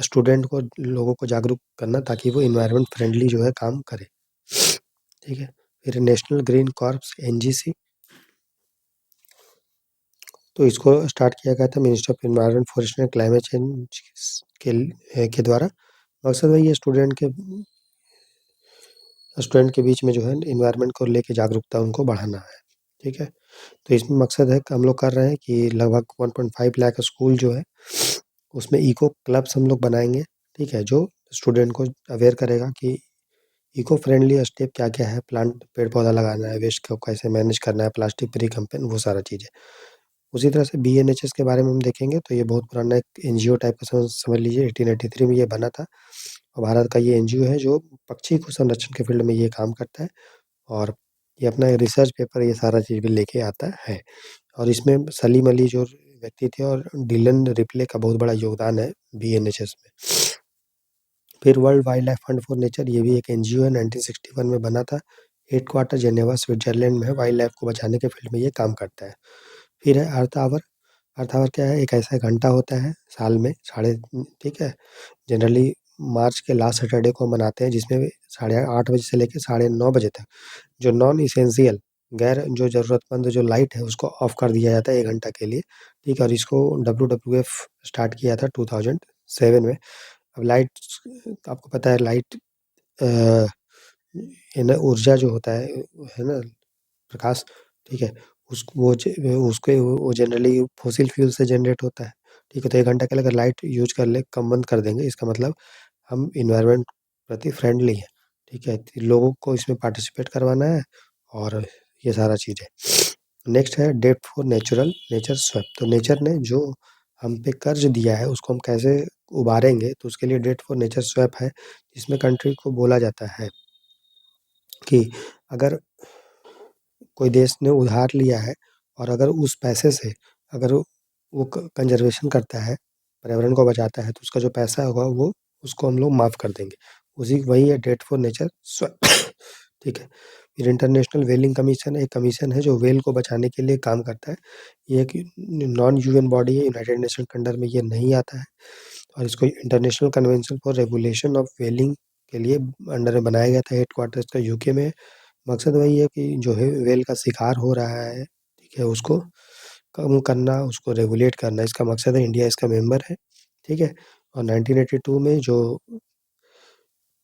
स्टूडेंट को, लोगों को जागरूक करना, ताकि वो एनवायरनमेंट फ्रेंडली जो है काम करे। ठीक है? फिर नेशनल ग्रीन कॉर्प्स NGC, तो इसको स्टार्ट किया गया था ministry of environment, forest and climate change के द्वारा। मकसद वही है स्टूडेंट के बीच में जो है एनवायरनमेंट को लेके जागरूकता उनको बढ़ाना है। ठीक है? तो इसमें मकसद है कि हम लोग कर रहे हैं कि लगभग 1.5 लाख स्कूल जो है, उसमें इको क्लब्स हम लोग बनाएँगे, ठीक है? जो स्टूडेंट को अवेयर करेगा कि इको फ्रेंडली स्टेप क्या-क्या है, प्लांट पेड़-पौधा लगाना है, वेस्ट को कैसे मैनेज करना है, प्लास्टिक फ्री कैंपेन, वो सारा चीज़ें। उसी तरह से BNHS के बारे में हम देखेंगे, तो ये बहुत पुराना एक NGO टाइप का समझ लीजिए, 1883 में ये बना था, और भारत का ये NGO है जो पक्षी को संरक्षण के फील्ड में ये काम करता है, और ये अपना रिसर्च पेपर ये सारा चीज़ भी लेके आता है। और इसमें सलीम अली जो व्यक्ति थे, और डिलन रिप्ले का बहुत बड़ा योगदान है BNHS में। फिर world wild life fund for nature, ये भी एक NGO है, 1961 में बना था। हेडक्वार्टर जेनेवा स्विट्ज़रलैंड में है, वाइल्ड लाइफ को बचाने के फील्ड में ये काम करता है। फिर है अर्थ आवर। अर्थ आवर क्या है? एक ऐसा घंटा होता है साल में, साढ़े, ठीक है? जनरली मार्च के लास्ट सैटरडे को मनाते हैं, जिसमें साढ़े 8 बजे से लेके साढ़े 9 बजे तक जो नॉन एसेंशियल, गैर जो ज़रूरतमंद जो लाइट है, उसको ऑफ कर दिया जाता है 1 घंटा के लिए, ठीक है? और इसको WWF स्टार्ट किया था 2007 में। अब लाइट, आपको पता है लाइट अ, है ना, ऊर्जा जो होता है ना, प्रकाश, ठीक है? उस वो ज उसके वो जनरली फ़ॉसिल फ्यूल से जनरेट होता है, ठीक है? तो 1 घंटा के लिए अगर लाइट यूज़ कर ले, कम बंद कर देंगे, इसका मतलब हम एनवायरनमेंट प्रति फ्रेंडली हैं, ठीक है? तो लोगों को इसमें पार्टिसिपेट करवाना है और ये सारा चीज़ है। नेक्स्ट है डेब्ट फॉर नेचर स्वैप। तो नेचर ने जो हम पे कर्ज दिया है उसको हम कैसे उबारेंगे, तो उसके लिए डेब्ट फॉर नेचर स्वैप है, जिसमें कंट्री को बोला जाता है कि अगर कोई देश ने उधार लिया है और अगर उस पैसे से अगर वो कंजर्वेशन करता है, पर्यावरण को बचाता है, तो उसका जो पैसा होगा वो उसको हम लोग माफ़ कर देंगे। उसी वही है डेट फॉर नेचर ठीक है। फिर इंटरनेशनल व्हेलिंग कमीशन एक कमीशन है जो व्हेल को बचाने के लिए काम करता है। ये एक नॉन यूएन बॉडी है, यूनाइटेड नेशन के अंडर में ये नहीं आता है और इसको international convention for regulation of व्हेलिंग के लिए अंडर में बनाया गया था। हेडक्वार्टर इसका यूके में है। मकसद वही है कि जो है व्हेल का शिकार हो रहा है, ठीक है, उसको कम करना, उसको रेगुलेट करना, इसका मकसद है। इंडिया इसका मेंबर है, ठीक है। और 1982 में जो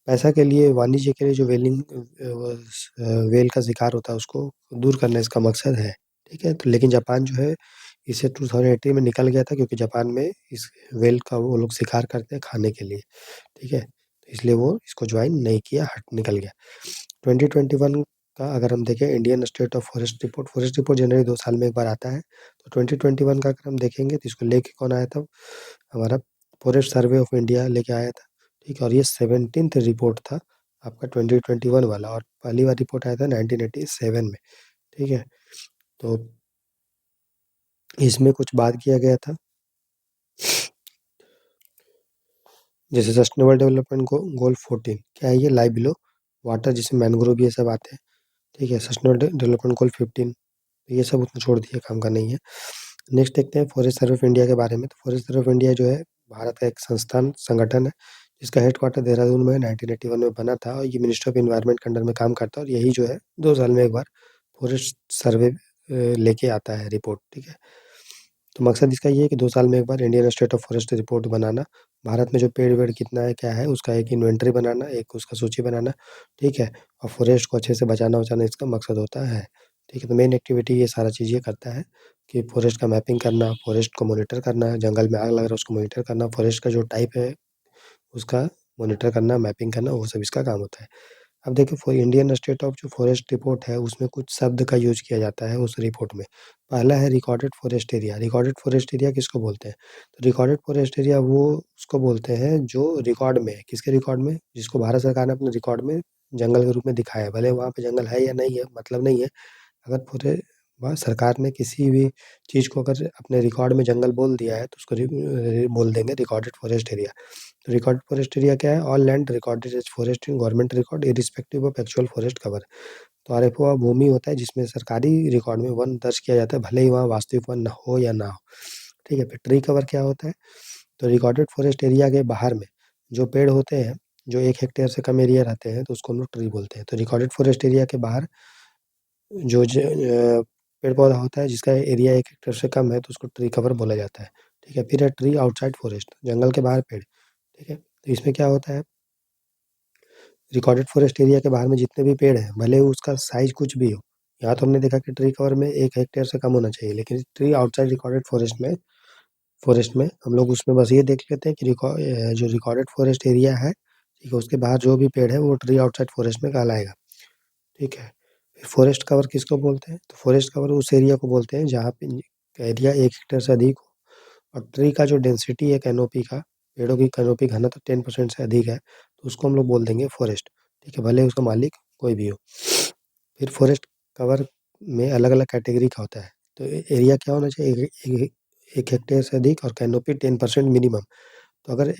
पैसा के लिए, वाणिज्य के लिए जो व्हेल का शिकार होता है उसको दूर करना इसका मकसद है, ठीक है। तो लेकिन जापान जो है इसे 2018 में निकल गया था, क्योंकि जापान में इस व्हेल का वो लोग शिकार करते हैं खाने के लिए, ठीक है। तो इसलिए वो इसको ज्वाइन नहीं किया, हट निकल गया। 2021 का अगर हम देखें Indian state of forest report जनवरी 2 साल में एक बार आता है। तो 2021 का अगर हम देखेंगे तो इसको लेके कौन आया था? हमारा फॉरेस्ट सर्वे ऑफ इंडिया लेके आया था, ठीक है। और ये 17th रिपोर्ट था आपका 2021 वाला, और पहली बार रिपोर्ट आया था 1987 में, ठीक है। तो इसमें कुछ बात किया गया था, जैसे सस्टेनेबल डेवलपमेंट गोल 14 क्या है? ये लाइव बिलो वाटर, जिसमें मैंग्रोव ये सब आते हैं, ठीक है। सस्टेनेबल डेवलपमेंट गोल 15 ये सब उतना छोड़ दिए, काम का नहीं है। नेक्स्ट देखते हैं फॉरेस्ट सर्वे ऑफ इंडिया के बारे में। तो फॉरेस्ट सर्वे ऑफ इंडिया जो है भारत का एक संगठन है, जिसका हेडक्वार्टर देहरादून में 1981 में बना था, और ये मिनिस्ट्री ऑफ इन्वायरमेंट के अंडर में काम करता है। और यही जो है 2 साल में एक बार फॉरेस्ट सर्वे लेके आता है रिपोर्ट, ठीक है। तो मकसद इसका ये है कि 2 साल में एक बार Indian state of forest report बनाना, भारत में जो पेड़ वेड़ कितना है क्या है उसका एक इन्वेंटरी बनाना, एक उसका सूची बनाना, ठीक है। और फॉरेस्ट को अच्छे से बचाना वचाना इसका मकसद होता है, ठीक है। तो मेन एक्टिविटी ये सारा चीज़ ये करता है कि फॉरेस्ट का मैपिंग करना, फॉरेस्ट को मॉनिटर करना, जंगल में आग लग रहा है उसको मॉनिटर करना, फॉरेस्ट का जो टाइप है उसका मॉनिटर करना, मैपिंग करना, वो सब इसका काम होता है। अब देखिए इंडियन स्टेट ऑफ जो फॉरेस्ट रिपोर्ट है उसमें कुछ शब्द का यूज किया जाता है उस रिपोर्ट में। पहला है recorded forest area. Recorded forest area किसको बोलते हैं? तो रिकॉर्डेड फॉरेस्ट एरिया वो उसको बोलते हैं जो रिकॉर्ड में है। किसके रिकॉर्ड में? जिसको भारत सरकार ने अपने रिकॉर्ड में जंगल के रूप में दिखाया है। भले वहाँ पे जंगल है या नहीं है मतलब नहीं है, अगर पूरे वहाँ सरकार ने किसी भी चीज़ को अगर अपने रिकॉर्ड में जंगल बोल दिया है तो उसको बोल देंगे रिकॉर्डेड फॉरेस्ट एरिया। तो रिकॉर्डेड फॉरेस्ट एरिया क्या है? All land recorded as forest in government record irrespective of actual forest cover. तो आरएफओ वह भूमि होता है जिसमें सरकारी रिकॉर्ड में वन दर्ज किया जाता है, भले ही वहाँ वास्तविक वन हो या ना हो, ठीक है। फिर ट्री कवर क्या होता है? तो रिकॉर्डेड फॉरेस्ट एरिया के बाहर में जो पेड़ होते हैं, जो 1 हेक्टेयर से कम एरिया रहते हैं, तो उसको हम लोग ट्री बोलते हैं। तो रिकॉर्डेड फॉरेस्ट एरिया के बाहर जो पेड़ पौधा होता है जिसका एरिया 1 हेक्टेयर से कम है, तो उसको ट्री कवर बोला जाता है, ठीक है। फिर है ट्री आउटसाइड फॉरेस्ट, जंगल के बाहर पेड़, ठीक है। तो इसमें क्या होता है, रिकॉर्डेड फॉरेस्ट एरिया के बाहर में जितने भी पेड़ हैं, भले ही उसका साइज कुछ भी हो, यहाँ तो हमने देखा कि ट्री कवर में 1 हेक्टेयर से कम होना चाहिए, लेकिन ट्री आउटसाइड रिकॉर्डेड फॉरेस्ट में हम लोग उसमें बस ये देख लेते हैं कि जो रिकॉर्डेड फॉरेस्ट एरिया है, ठीक है, उसके बाहर जो भी पेड़ है वो ट्री आउटसाइड फॉरेस्ट में कहलाएगा, ठीक है। फिर फॉरेस्ट कवर किसको बोलते हैं? तो फॉरेस्ट कवर उस एरिया को बोलते हैं जहाँ पे एरिया 1 हेक्टेयर से अधिक हो, और ट्री का जो डेंसिटी है कैनोपी का, पेड़ों की कैनोपी घनत्व 10% से अधिक है, तो उसको हम लोग बोल देंगे फॉरेस्ट, ठीक है, भले ही उसका मालिक कोई भी हो। फिर फॉरेस्ट कवर में अलग-अलग कैटेगरी का होता है। तो एरिया क्या होना चाहिए? 1 हेक्टेयर से अधिक और कैनोपी 10% मिनिमम। तो अगर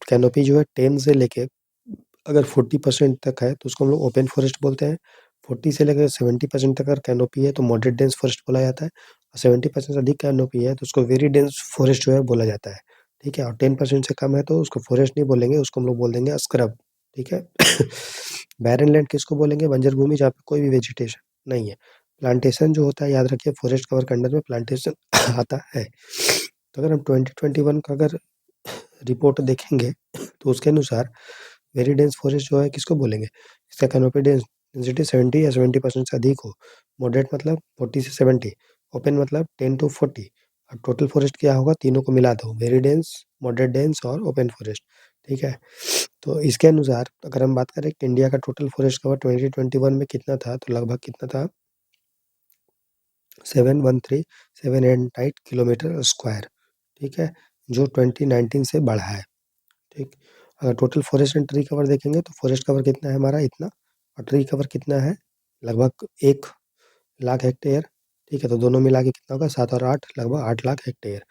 कैनोपी जो है 10 से लेके अगर 40% तक है तो उसको हम लोग ओपन फॉरेस्ट बोलते हैं। 40 से लेकर 70% तक अगर कैनोपी है तो मॉडरेट डेंस फॉरेस्ट बोला जाता है, और 70% से अधिक कैनोपी है तो उसको वेरी डेंस फॉरेस्ट जो है बोला जाता है, ठीक है। और 10% से कम है तो उसको फॉरेस्ट नहीं बोलेंगे, उसको हम लोग बोल देंगे स्क्रब, ठीक है। बैरन लैंड किसको बोलेंगे? बंजर भूमि जहाँ पे कोई भी वेजिटेशन नहीं है। प्लांटेशन जो होता है, याद रखिए फॉरेस्ट कवर के अंडर में प्लांटेशन आता है। तो अगर हम 2021 का अगर रिपोर्ट देखेंगे तो उसके अनुसार वेरी डेंस फॉरेस्ट जो है किसको बोलेंगे? इसका कैनोपी डेंसिटी 70 या 70% से अधिक हो। मॉडरेट मतलब 40 से 70, ओपन मतलब 10 टू 40। और टोटल फॉरेस्ट क्या होगा? तीनों को मिला दो, वेरी डेंस, मॉडरेट डेंस और ओपन फॉरेस्ट, ठीक है। तो इसके अनुसार अगर हम बात करें कि इंडिया का टोटल फॉरेस्ट कवर 2021 में कितना था, तो लगभग कितना था 713,789 किलोमीटर स्क्वायर, ठीक है, जो 2019 से बढ़ा है, ठीक। अगर total forest and tree cover देखेंगे तो फॉरेस्ट कवर कितना है हमारा, इतना, और ट्री कवर कितना है, लगभग 1 लाख हेक्टेयर, ठीक है। तो दोनों मिला के कितना होगा, 7 और 8, लगभग 8 लाख हेक्टेयर,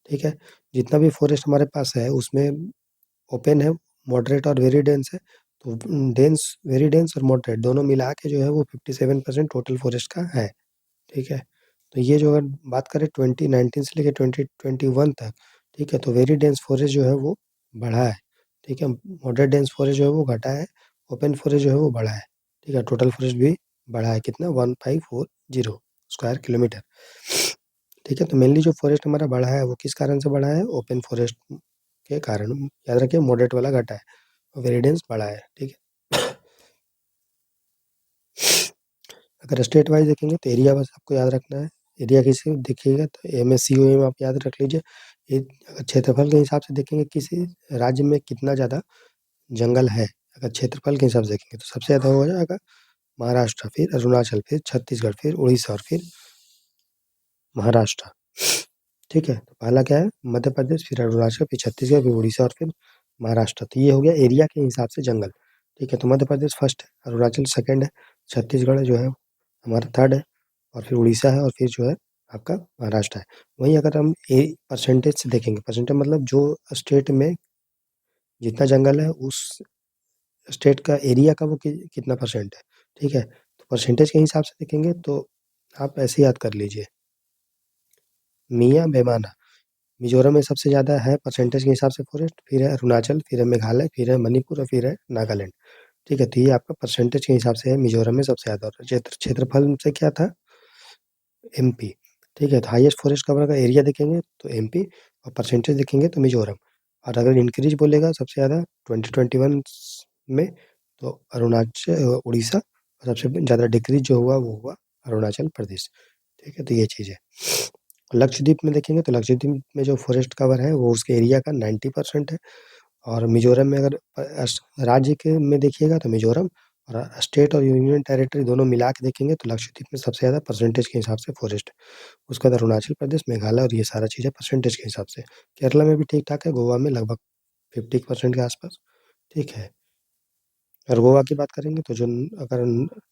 ठीक है। जितना भी फॉरेस्ट हमारे पास है उसमें ओपन है, मॉडरेट और वेरी डेंस है। तो डेंस, वेरी डेंस और मॉडरेट दोनों मिला के जो है वो 57% टोटल फॉरेस्ट का है, ठीक है। तो ये जो अगर बात करें 2019 से लेकर 2021 तक, ठीक है, तो वेरी डेंस फॉरेस्ट जो है वो बढ़ा है, ठीक है। मॉडरेट डेंस फॉरेस्ट जो है वो घटा है, ओपन फॉरेस्ट जो है वो बढ़ा है, ठीक है। टोटल फॉरेस्ट भी बढ़ा है, कितना, 1540 स्क्वायर किलोमीटर, ठीक है। तो मेनली जो फॉरेस्ट हमारा बढ़ा है वो किस कारण से बढ़ा है, ओपन फॉरेस्ट के कारण, याद रखिए मॉडरेट वाला घटा है और वेरी डेंस बढ़ा है, ठीक है। अगर स्टेट वाइज देखेंगे तो एरिया बस आपको याद रखना है, एरिया किसी देखिएगा तो MSCOM आप याद रख लीजिए। ये अगर क्षेत्रफल के हिसाब से देखेंगे किसी राज्य में कितना ज़्यादा जंगल है, अगर क्षेत्रफल के हिसाब से देखेंगे तो सबसे ज़्यादा हो जाएगा महाराष्ट्र, फिर अरुणाचल, फिर छत्तीसगढ़, फिर उड़ीसा और फिर महाराष्ट्र, ठीक है। तो पहला क्या है, मध्य प्रदेश, फिर अरुणाचल, फिर छत्तीसगढ़, फिर उड़ीसा और फिर महाराष्ट्र। तो ये हो गया एरिया के हिसाब से जंगल, ठीक है। तो मध्य प्रदेश फर्स्ट है, अरुणाचल सेकंड है, छत्तीसगढ़ जो है हमारा थर्ड है, और फिर उड़ीसा है, और फिर जो है आपका महाराष्ट्र है। वहीं अगर हम परसेंटेज से देखेंगे, परसेंटेज मतलब जो स्टेट में जितना जंगल है उस स्टेट का एरिया का वो कितना परसेंट है, ठीक है। तो परसेंटेज के हिसाब से देखेंगे तो आप ऐसे याद कर लीजिए, मियाँ बेमाना, मिजोरम में सबसे ज़्यादा है परसेंटेज के हिसाब से फॉरेस्ट, फिर है अरुणाचल, फिर है मेघालय, फिर है मणिपुर और फिर है नागालैंड, ठीक है। तो ये आपका परसेंटेज के हिसाब से है, मिजोरम में सबसे ज़्यादा, और क्षेत्रफल से क्या था, MP, ठीक है। तो हाईएस्ट फॉरेस्ट कवर का एरिया देखेंगे तो MP, और परसेंटेज देखेंगे तो मिजोरम। और अगर इंक्रीज बोलेगा सबसे ज़्यादा 2021 में तो अरुणाचल, उड़ीसा, और सबसे ज़्यादा डिक्रीज जो हुआ वो हुआ अरुणाचल प्रदेश, ठीक है। तो ये चीज़ है। लक्षद्वीप में देखेंगे तो लक्षद्वीप में जो फॉरेस्ट कवर है वो उसके एरिया का 90% है, और मिजोरम में अगर राज्य के में देखिएगा तो मिजोरम, और स्टेट और यूनियन टेरिटरी दोनों मिला के देखेंगे तो लक्षद्वीप में सबसे ज़्यादा परसेंटेज के हिसाब से फॉरेस्ट है। उसके बाद अरुणाचल प्रदेश, मेघालय और ये सारा चीज़ें परसेंटेज के हिसाब से। केरला में भी ठीक ठाक है, गोवा में लगभग 50% के आसपास, ठीक है। अगर गोवा की बात करेंगे तो जो अगर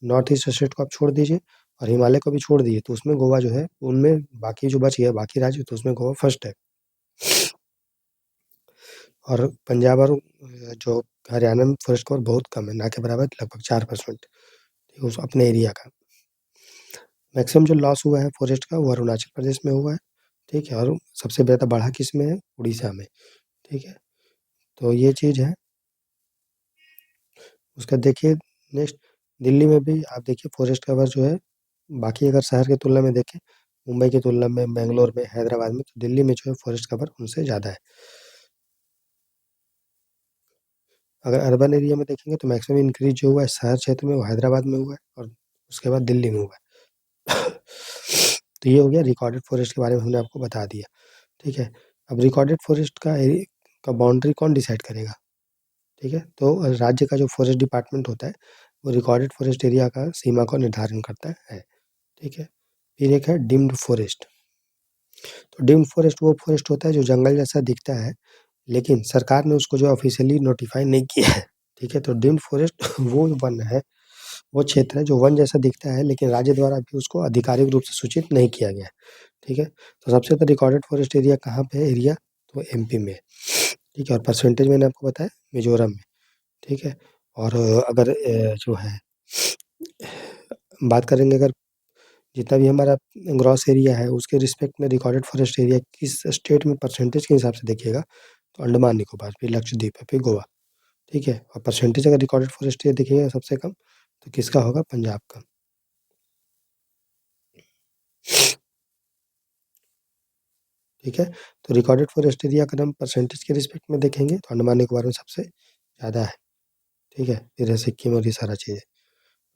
नॉर्थ ईस्ट स्टेट को आप छोड़ दीजिए और हिमालय को भी छोड़ दीजिए तो उसमें गोवा जो है, उनमें बाकी जो बच गया बाकी राज्य, तो उसमें गोवा फर्स्ट है। और पंजाब और जो हरियाणा में फॉरेस्ट कवर बहुत कम है, ना के बराबर, लगभग 4%, ठीक है, उस अपने एरिया का। मैक्सिमम जो लॉस हुआ है फॉरेस्ट का वो अरुणाचल प्रदेश में हुआ है, ठीक है। और सबसे ज़्यादा बढ़ा किस में है, उड़ीसा में, ठीक है। तो ये चीज़ है। उसका देखिए नेक्स्ट, दिल्ली में भी आप देखिए फॉरेस्ट कवर जो है, बाकी अगर शहर की तुलना में देखें, मुंबई की तुलना में, बेंगलोर में, हैदराबाद में, तो दिल्ली में जो है फॉरेस्ट कवर उनसे ज़्यादा है। अगर अर्बन एरिया में देखेंगे तो मैक्सिमम इंक्रीज जो हुआ है शहर क्षेत्र में वो हैदराबाद में हुआ है, और उसके बाद दिल्ली में हुआ है। तो ये हो गया रिकॉर्डेड फॉरेस्ट के बारे में हमने आपको बता दिया, ठीक है। अब रिकॉर्डेड फॉरेस्ट का बाउंड्री कौन डिसाइड करेगा, ठीक है। तो राज्य का जो फॉरेस्ट डिपार्टमेंट होता है वो रिकॉर्डेड फॉरेस्ट एरिया का सीमा को निर्धारण करता है, ठीक है। फिर एक है डिम्ड फॉरेस्ट। तो डिम्ड फॉरेस्ट वो फॉरेस्ट होता है जो जंगल जैसा दिखता है, लेकिन सरकार ने उसको जो ऑफिशियली नोटिफाई नहीं किया है, ठीक है। तो डिम्ड फॉरेस्ट वो वन है, वो क्षेत्र है जो वन जैसा दिखता है लेकिन राज्य द्वारा भी उसको आधिकारिक रूप से सूचित नहीं किया गया है, ठीक है। तो सबसे ज़्यादा रिकॉर्डेड फॉरेस्ट एरिया कहाँ पे है, एरिया, तो MP में, ठीक है। और परसेंटेज मैंने आपको बताया मिजोरम में, ठीक है। और अगर जो है बात करेंगे, अगर जितना भी हमारा ग्रॉस एरिया है उसके रिस्पेक्ट में रिकॉर्डेड फॉरेस्ट एरिया किस स्टेट में परसेंटेज के हिसाब से देखिएगा, तो अंडमान निकोबार, फिर लक्षद्वीप है, फिर गोवा, ठीक है। और परसेंटेज अगर रिकॉर्डेड फॉरेस्ट एरिया देखिएगा सबसे कम, तो किसका होगा, पंजाब का, ठीक है। तो रिकॉर्डेड फॉरेस्ट एरिया अगर हम परसेंटेज के रिस्पेक्ट में देखेंगे तो अंडमान निकोबार में सबसे ज़्यादा है, ठीक है। फिर है सिक्किम और ये सारा चीज़ें।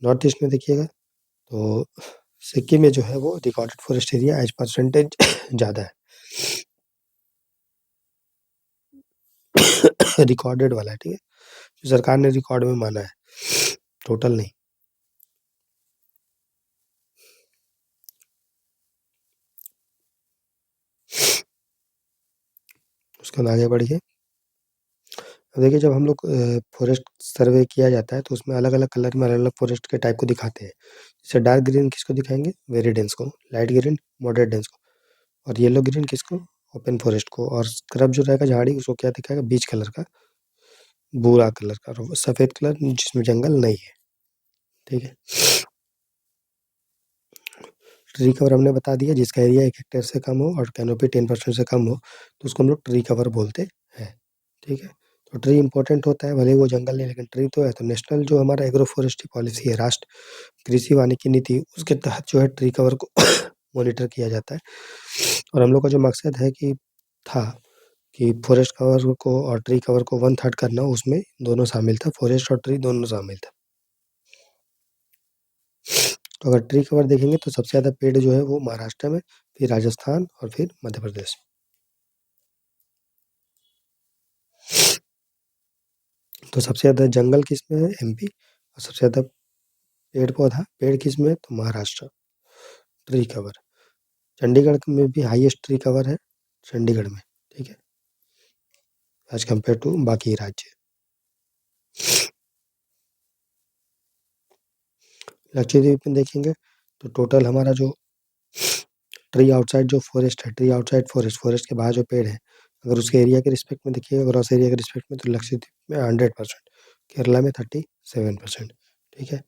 नॉर्थ ईस्ट में देखिएगा तो सिक्किम में जो है वो recorded forest area as percentage ज़्यादा है। रिकॉर्डेड वाला है, ठीक है। जो सरकार ने रिकॉर्ड में माना है, टोटल नहीं। उसके बाद आगे बढ़िए। अब देखिए जब हम लोग फॉरेस्ट सर्वे किया जाता है तो उसमें अलग-अलग कलर में अलग-अलग फॉरेस्ट के टाइप को दिखाते हैं। जैसे डार्क ग्रीन किसको दिखाएँगे? वेरी डेंस को, लाइट ग्रीन मॉडरेट डेंस को, और येलो ग्रीन किसको? ओपन फॉरेस्ट को, और स्क्रब जो रहेगा झाड़ी उसको क्या दिखाएगा? बीच कलर का, भूरा कलर का, और सफ़ेद कलर जिसमें जंगल नहीं है, ठीक है? ट्री कवर हमने बता दिया, जिसका एरिया 1 हेक्टेयर से कम हो और कैनोपी 10% से कम हो, तो उसको हम लोग ट्री कवर बोलते हैं, ठीक है? तो ट्री इम्पोर्टेंट होता है, भले ही वो जंगल नहीं, लेकिन ट्री तो है। तो नेशनल जो हमारा एग्रो फ़ॉरेस्ट्री पॉलिसी है, राष्ट्रीय कृषि वानिकी नीति, उसके तहत जो है ट्री कवर को मॉनिटर किया जाता है। और हम लोग का जो मकसद है कि था कि फ़ॉरेस्ट कवर को और ट्री कवर को 1/3 करना, उसमें दोनों शामिल था, फ़ॉरेस्ट और ट्री दोनों शामिल था। तो अगर ट्री कवर देखेंगे तो सबसे ज़्यादा पेड़ जो है वो महाराष्ट्र में, फिर राजस्थान और फिर मध्य प्रदेश। तो सबसे ज़्यादा जंगल किसमें है? एमपी। और सबसे ज़्यादा पेड़ किसमें है? तो महाराष्ट्र। ट्री कवर चंडीगढ़ में भी हाईएस्ट ट्री कवर है, चंडीगढ़ में, ठीक है, एज कम्पेयर टू बाकी राज्य। लक्षद्वीप में देखेंगे तो टोटल हमारा जो ट्री आउटसाइड जो फॉरेस्ट है, ट्री आउटसाइड फॉरेस्ट, फॉरेस्ट के बाहर जो पेड़ है, अगर उसके एरिया के रिस्पेक्ट में देखिएगा, ग्रॉस एरिया के रिस्पेक्ट में, तो लक्षद्वीप में 100%, केरला में 37%, ठीक है।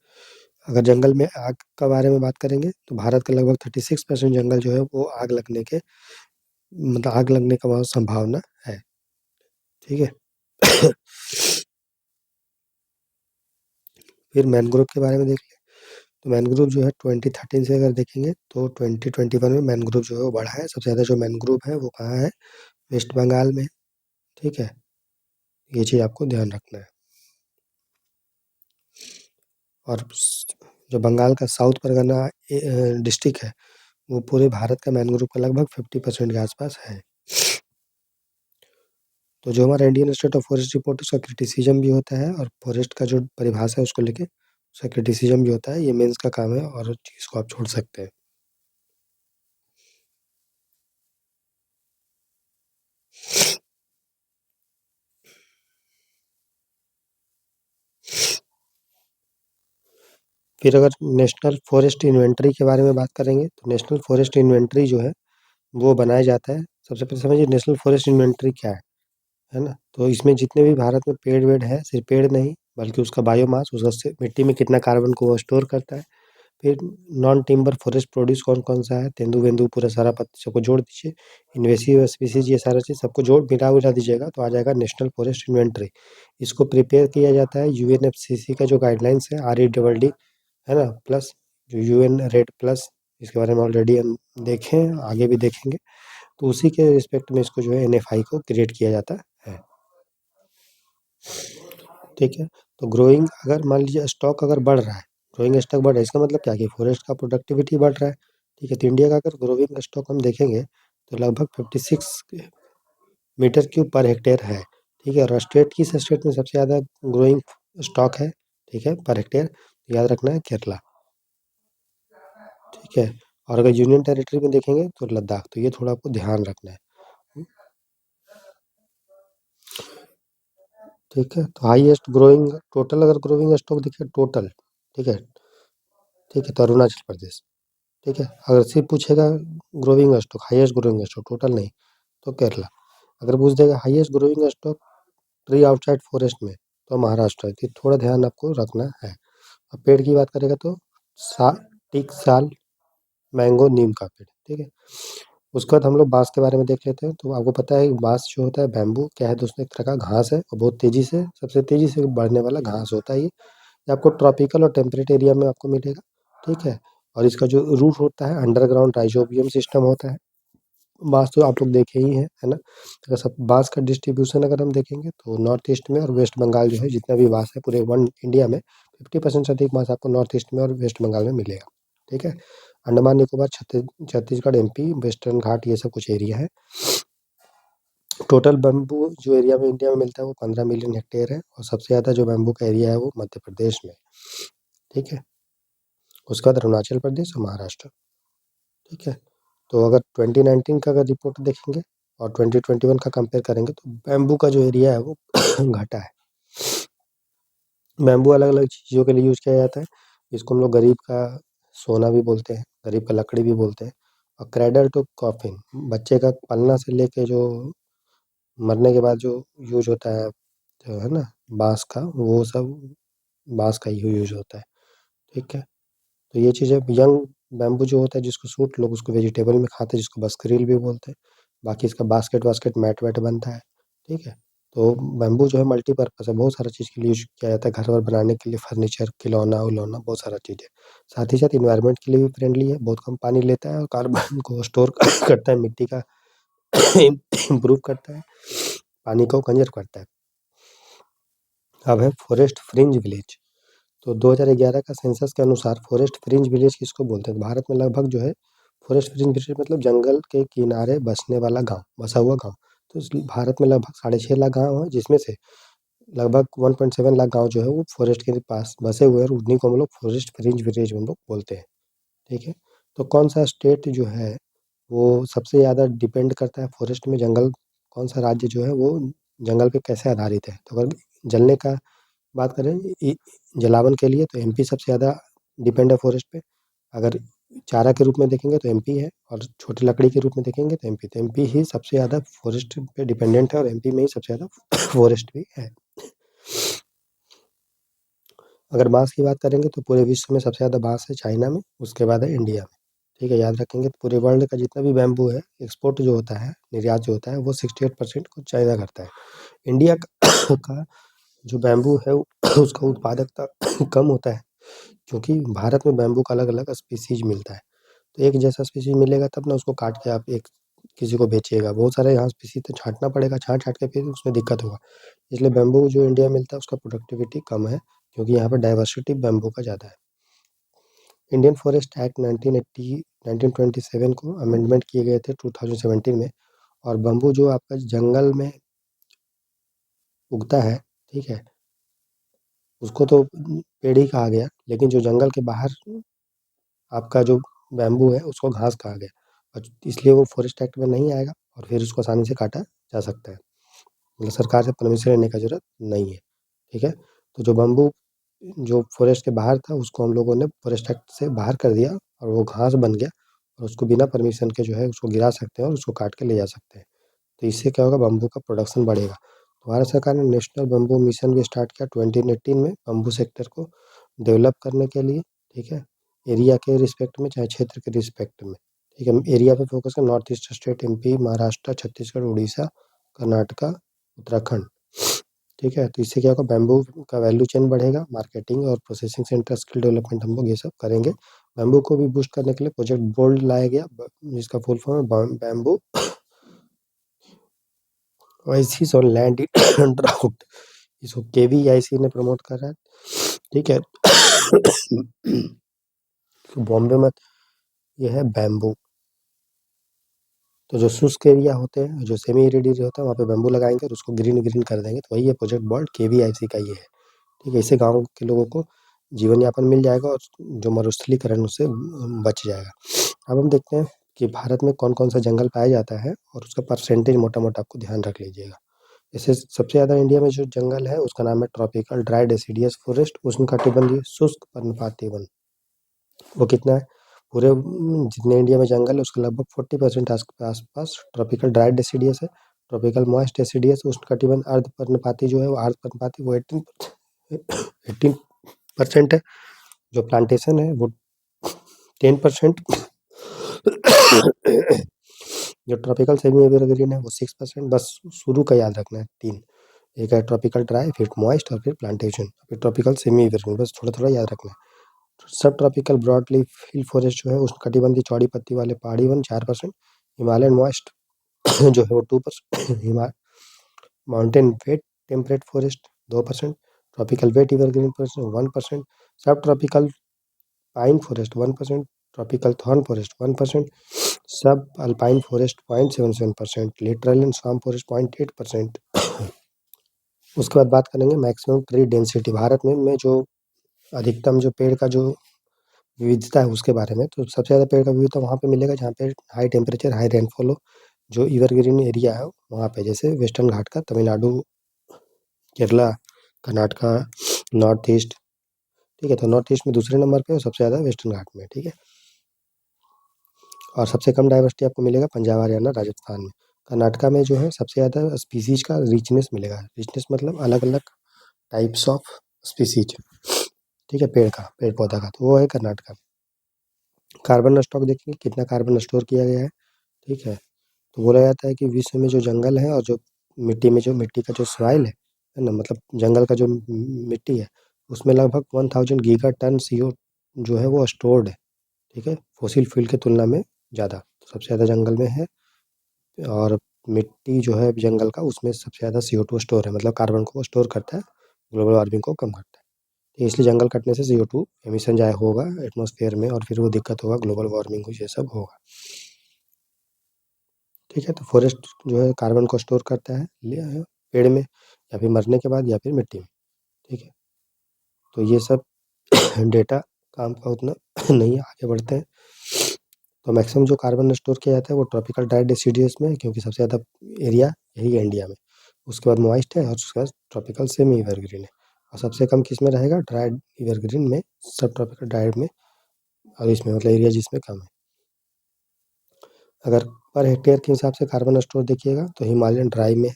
अगर जंगल में आग का बारे में बात करेंगे तो भारत का लगभग 36% जंगल जो है वो आग लगने के, मतलब आग लगने का बहुत संभावना है, ठीक है। फिर मैंग्रोव के बारे में देख लें, तो मैंग्रोव जो है 2013 से अगर देखेंगे तो 2021 में मैंग्रोव जो है वो बढ़ा है। सबसे ज़्यादा जो मैंग्रोव है वो कहाँ है? वेस्ट बंगाल में, ठीक है। ये चीज़ आपको ध्यान रखना है। और जो बंगाल का साउथ परगना डिस्ट्रिक्ट है, वो पूरे भारत का मैंग्रोव का लगभग 50% के आसपास है। तो जो हमारा Indian institute of forest report, उसका क्रिटिसिज्म भी होता है, और फॉरेस्ट का जो परिभाषा है उसको लेके उसका क्रिटिसिज्म भी होता है। ये मेंस का काम है और चीज़ को आप छोड़ सकते हैं। फिर अगर नेशनल फॉरेस्ट इन्वेंटरी के बारे में बात करेंगे, तो नेशनल फॉरेस्ट इन्वेंटरी जो है वो बनाया जाता है। सबसे पहले समझिए नेशनल फॉरेस्ट इन्वेंटरी क्या है ना? तो इसमें जितने भी भारत में पेड़-वेड़ हैं, सिर्फ़ पेड़ नहीं बल्कि उसका बायोमास, उसका से मिट्टी में कितना कार्बन को वो स्टोर करता है। फिर नॉन टिम्बर फॉरेस्ट प्रोड्यूस कौन-कौन सा है, तेंदू-वेंदू पूरा सारा पत्ती सबको जोड़ दीजिए। इन्वेसिव स्पीशीज़ ये सारा चीज़ सबको जोड़ मिला-विला दीजिएगा तो आ जाएगा नेशनल फॉरेस्ट इन्वेंटरी। इसको प्रिपेयर किया जाता है यूएनएफसीसी का जो गाइडलाइंस है, REDDD, है ना? प्लस जो यूएन रेड प्लस, इसके बारे में ऑलरेडी हम देखे हैं, आगे भी देखेंगे। तो उसी के रिस्पेक्ट में इसको जो है एनएफआई को क्रिएट किया जाता है। ठीक है, तो ग्रोइंग अगर मान लीजिए स्टॉक अगर बढ़ रहा है, ग्रोइंग स्टॉक बढ़ रहा है, इसका मतलब क्या है कि फॉरेस्ट का प्रोडक्टिविटी बढ़ रहा है, ठीक है। तो इंडिया का अगर ग्रोइंग स्टॉक हम देखेंगे तो लगभग 56 मीटर क्यूब पर हेक्टेयर है, ठीक है। और स्टेट किस स्टेट में सबसे ज़्यादा ग्रोइंग स्टॉक है, ठीक है, पर हेक्टेयर? याद रखना है केरला, ठीक है। और अगर यूनियन टेरिटरी में देखेंगे तो लद्दाख, तो ये थोड़ा आपको ध्यान रखना है, ठीक है। तो हाईएस्ट ग्रोइंग टोटल अगर ग्रोइंग स्टॉक देखिए टोटल, ठीक है, ठीक है, तो अरुणाचल प्रदेश, ठीक है। अगर सिर्फ पूछेगा growing stock, highest growing stock total नहीं, तो केरला। अगर पूछ देगा highest growing stock tree outside forest में, तो महाराष्ट्र है। तो थोड़ा ध्यान आपको रखना है। अब पेड़ की बात करेगा तो सा टीक साल, मैंगो, नीम का पेड़, ठीक है। उसके बाद हम लोग बाँस के बारे में देख लेते हैं। तो आपको पता है बाँस जो होता है बैम्बू क्या है? दोस्तों एक तरह का घास है और बहुत तेज़ी से सबसे तेज़ी से बढ़ने वाला घास होता है ये। ये आपको ट्रॉपिकल और टेम्परेट एरिया में आपको मिलेगा, ठीक है। और इसका जो रूट होता है अंडरग्राउंड राइज़ोबियम सिस्टम होता है। बाँस तो आप लोग देखे ही हैं, है ना? अगर सब बाँस का डिस्ट्रीब्यूशन अगर हम देखेंगे तो नॉर्थ ईस्ट में और वेस्ट बंगाल जो है जितना भी बाँस है पूरे वन इंडिया में 50% से अधिक बाँस आपको नॉर्थ ईस्ट में और वेस्ट बंगाल में मिलेगा, ठीक है। अंडमान निकोबार, छत्तीसगढ़, एमपी, वेस्टर्न घाट, ये सब कुछ एरिया है। टोटल बैम्बू जो एरिया में इंडिया में मिलता है वो 15 मिलियन हेक्टेयर है, और सबसे ज़्यादा जो बैम्बू का एरिया है वो मध्य प्रदेश में है, ठीक है। उसके बाद अरुणाचल प्रदेश और महाराष्ट्र, ठीक है। तो अगर 2019 का अगर रिपोर्ट देखेंगे और 2021 का कंपेयर करेंगे तो बैम्बू का जो एरिया है वो घटा है। बैम्बू अलग अलग चीज़ों के लिए यूज़ किया जाता है। इसको हम लोग गरीब का सोना भी बोलते हैं, गरीब का लकड़ी भी बोलते हैं। और क्रेडल टू कॉफिन, बच्चे का पलना से लेके जो मरने के बाद जो यूज होता है, जो है ना, बांस का, वो सब बांस का ही यूज होता है, ठीक है। तो ये चीज़ें यंग बैम्बू जो होता है जिसको सूट, लोग उसको वेजिटेबल में खाते हैं, जिसको बस्करील भी बोलते हैं। बाकी इसका बास्केट वास्केट मैट वैट बनता है, ठीक है। तो बैम्बू जो है मल्टीपर्पज़ है, बहुत सारा चीज़ के लिए यूज किया जाता है, घर वर बनाने के लिए, फर्नीचर, खिलौना उलौना, बहुत सारा चीज़ है। साथ ही साथ इन्वायरमेंट के लिए भी फ्रेंडली है, बहुत कम पानी लेता है और कार्बन को स्टोर करता है, मिट्टी का इम्प्रूव करता है, पानी को कंजर्व करता है। अब है फॉरेस्ट फ्रिंज विलेज। तो 2011 का सेंसस के अनुसार फॉरेस्ट फ्रिंज विलेज किसको बोलते हैं? तो भारत में लगभग जो है फॉरेस्ट फ्रिंज विलेज मतलब जंगल के किनारे बसने वाला गांव, बसा हुआ गांव। तो भारत में लगभग 6.5 लाख गांव है, जिसमें से लगभग 1.7 लाख गांव जो है वो फॉरेस्ट के पास बसे हुए हैं, और उन्हीं को हम लोग फॉरेस्ट फ्रिंज विलेज हम लोग बोलते हैं, ठीक है। तो कौन सा स्टेट जो है वो सबसे ज़्यादा डिपेंड करता है फॉरेस्ट में, जंगल, कौन सा राज्य जो है वो जंगल पे कैसे आधारित है? तो अगर जलने का बात करें, जलावन के लिए, तो एमपी सबसे ज़्यादा डिपेंड है फॉरेस्ट पे। अगर चारा के रूप में देखेंगे तो एमपी है, और छोटी लकड़ी के रूप में देखेंगे तो एमपी ही सबसे ज़्यादा फॉरेस्ट पे डिपेंडेंट है, और एमपी में ही सबसे ज़्यादा फॉरेस्ट भी है। अगर बांस की बात करेंगे तो पूरे विश्व में सबसे ज़्यादा बांस है चाइना में, उसके बाद है इंडिया में, ठीक है। याद रखेंगे, तो पूरे वर्ल्ड का जितना भी बैम्बू है, एक्सपोर्ट जो होता है, निर्यात जो होता है, वो 68% को चाइना करता है। इंडिया का जो बैम्बू है उसका उत्पादकता कम होता है, क्योंकि भारत में बैम्बू का अलग अलग स्पीसीज मिलता है। तो एक जैसा स्पीसीज मिलेगा तब ना उसको काट के आप एक किसी को बेचिएगा, बहुत सारे यहाँ स्पीसीज तो छांटना पड़ेगा, छांट छांट के फिर उसमें दिक्कत होगा। इसलिए बैम्बू जो इंडिया में मिलता है उसका प्रोडक्टिविटी कम है, क्योंकि यहाँ पर डाइवर्सिटी बैम्बू का ज़्यादा है। इंडियन फॉरेस्ट एक्ट 1927 को अमेंडमेंट किए गए थे 2017 में। और बम्बू जो आपका जंगल में उगता है, ठीक है, उसको तो पेड़ ही कहा गया, लेकिन जो जंगल के बाहर आपका जो बैम्बू है उसको घास कहा गया, और इसलिए वो फॉरेस्ट एक्ट में नहीं आएगा, और फिर उसको आसानी से काटा जा सकता है, मतलब सरकार से परमिशन लेने का ज़रूरत नहीं है, ठीक है। तो जो बम्बू जो फॉरेस्ट के बाहर था उसको हम लोगों ने फॉरेस्ट एक्ट से बाहर कर दिया, और वो घास बन गया, और उसको बिना परमिशन के जो है उसको गिरा सकते हैं और उसको काट के ले जा सकते हैं। तो इससे क्या होगा, बम्बू का प्रोडक्शन बढ़ेगा। तो भारत सरकार ने नेशनल बम्बू मिशन भी स्टार्ट किया 2018 में, बम्बू सेक्टर को डेवलप करने के लिए, ठीक है। एरिया के रिस्पेक्ट में चाहे क्षेत्र के रिस्पेक्ट में, ठीक है। एरिया पे फोकस कर north east state, MP, Maharashtra, Chhattisgarh, Orissa, Karnataka, Uttarakhand, ठीक है। तो इससे क्या होगा, बैम्बू का वैल्यू चेन बढ़ेगा, मार्केटिंग और प्रोसेसिंग सेंटर, स्किल डेवलपमेंट हम लोग ये सब करेंगे। बैम्बू को भी बूस्ट करने के लिए प्रोजेक्ट बोल्ड लाया गया, जिसका फुल फॉर्म है bamboo oasis on land in drought. इसको केवीआईसी ने प्रमोट कर रहा है, ठीक है। तो बॉम्बे में ये है बैम्बू। तो जो शुष्क एरिया होते हैं, जो सेमी एरिड एरिया होता है, वहाँ पे बैम्बू लगाएंगे और उसको ग्रीन ग्रीन कर देंगे, तो वही है प्रोजेक्ट बोल्ड, केवीआईसी का ये है, ठीक है। इससे गाँव के लोगों को जीवन यापन मिल जाएगा, और जो मरुस्थलीकरण उससे बच जाएगा। अब हम देखते हैं कि भारत में कौन कौन सा जंगल पाया जाता है, और उसका परसेंटेज मोटा मोटा आपको ध्यान रख लीजिएगा। जैसे सबसे ज़्यादा इंडिया में जो जंगल है उसका नाम है ट्रॉपिकल ड्राई डेसिडियस फॉरेस्ट, उष्णकटिबंधीय शुष्क पर्णपाती वन। वो कितना है, पूरे जितने इंडिया में जंगल है उसका लगभग 40% आसपास ट्रॉपिकल ड्राई डेसिडियस है। ट्रॉपिकल मॉइस्ट डेसिडियस उष्णकटिबंध अर्ध पर्णपाती जो है, वो अर्ध पर्णपाती वो 18% है। जो प्लांटेशन है वो 10%। जो ट्रॉपिकल सेमी एवरग्रीन है वो 6%। बस शुरू का याद रखना है तीन, एक है ट्रॉपिकल ड्राई, फिर मॉइस्ट, और फिर प्लांटेशन, फिर ट्रॉपिकल सेमी एवरग्रीन, बस थोड़ा थोड़ा याद रखना है। सब ट्रॉपिकल ब्रॉडलीफ हिल फॉरेस्ट जो है उष्णकटिबंधीय चौड़ी पत्ती वाले पहाड़ी वन 4%। हिमालयन मॉइस्ट जो है वो 2%। Mountain wet temperate forest 2%। Tropical wet evergreen forest 1%। Subtropical pine forest 1%। Tropical thorn forest 1%, subalpine forest 0.77%, littoral and swamp forest 0.8%। उसके बाद बात करेंगे मैक्सिमम ट्री डेंसिटी भारत में जो अधिकतम जो पेड़ का जो विविधता है उसके बारे में। तो सबसे ज़्यादा पेड़ का विविधता वहाँ पे मिलेगा जहाँ पे हाई टेम्परेचर, हाई रेनफॉल हो, जो एवरग्रीन एरिया है वहाँ पे, जैसे वेस्टर्न घाट का तमिलनाडु, केरला, कर्नाटका, नॉर्थ ईस्ट। ठीक है, तो नॉर्थ ईस्ट में दूसरे नंबर पे और सबसे ज़्यादा वेस्टर्न घाट में। ठीक है, और सबसे कम डाइवर्सिटी आपको मिलेगा पंजाब, हरियाणा, राजस्थान में। कर्नाटका में जो है सबसे ज़्यादा स्पीसीज का रिचनेस मिलेगा। रिचनेस मतलब अलग अलग टाइप्स ऑफ स्पीसीज। ठीक है, पेड़ पौधा का, तो वो है कर्नाटका। कार्बन स्टॉक देखेंगे कितना कार्बन स्टोर किया गया है। ठीक है, तो बोला जाता है कि विश्व में जो जंगल है और जो मिट्टी का जो सॉइल है ना, मतलब जंगल का जो मिट्टी है, उसमें लगभग 1000 गीगा टन CO जो है वो स्टोर्ड है। ठीक है, फॉसिल फ्यूल की तुलना में ज़्यादा, तो सबसे ज़्यादा जंगल में है। और मिट्टी जो है जंगल का, उसमें सबसे ज़्यादा CO2 स्टोर है, मतलब कार्बन को स्टोर करता है, ग्लोबल वार्मिंग को कम करता है। तो इसलिए जंगल कटने से CO2 एमिशन जाए होगा एटमॉस्फेयर में, और फिर वो दिक्कत होगा, ग्लोबल वार्मिंग हो, ये सब होगा। ठीक है, तो फॉरेस्ट जो है कार्बन को स्टोर करता है पेड़ में, या फिर मरने के बाद, या फिर मिट्टी में। ठीक है, तो ये सब डेटा काम का उतना नहीं है, आगे बढ़ते हैं। तो मैक्सिमम जो कार्बन स्टोर किया जाता है वो ट्रॉपिकल ड्राई डेसिडियस में है, क्योंकि सबसे ज़्यादा एरिया यही है इंडिया में। उसके बाद मॉइस्ट है, और उसके बाद ट्रॉपिकल सेमी एवरग्रीन है। और सबसे कम किस में रहेगा, ड्राई एवरग्रीन में, सब ट्रॉपिकल ड्राई में, और इसमें मतलब एरिया जिसमें कम है। अगर पर हेक्टेयर के हिसाब से कार्बन स्टोर देखिएगा तो हिमालयन ड्राई में,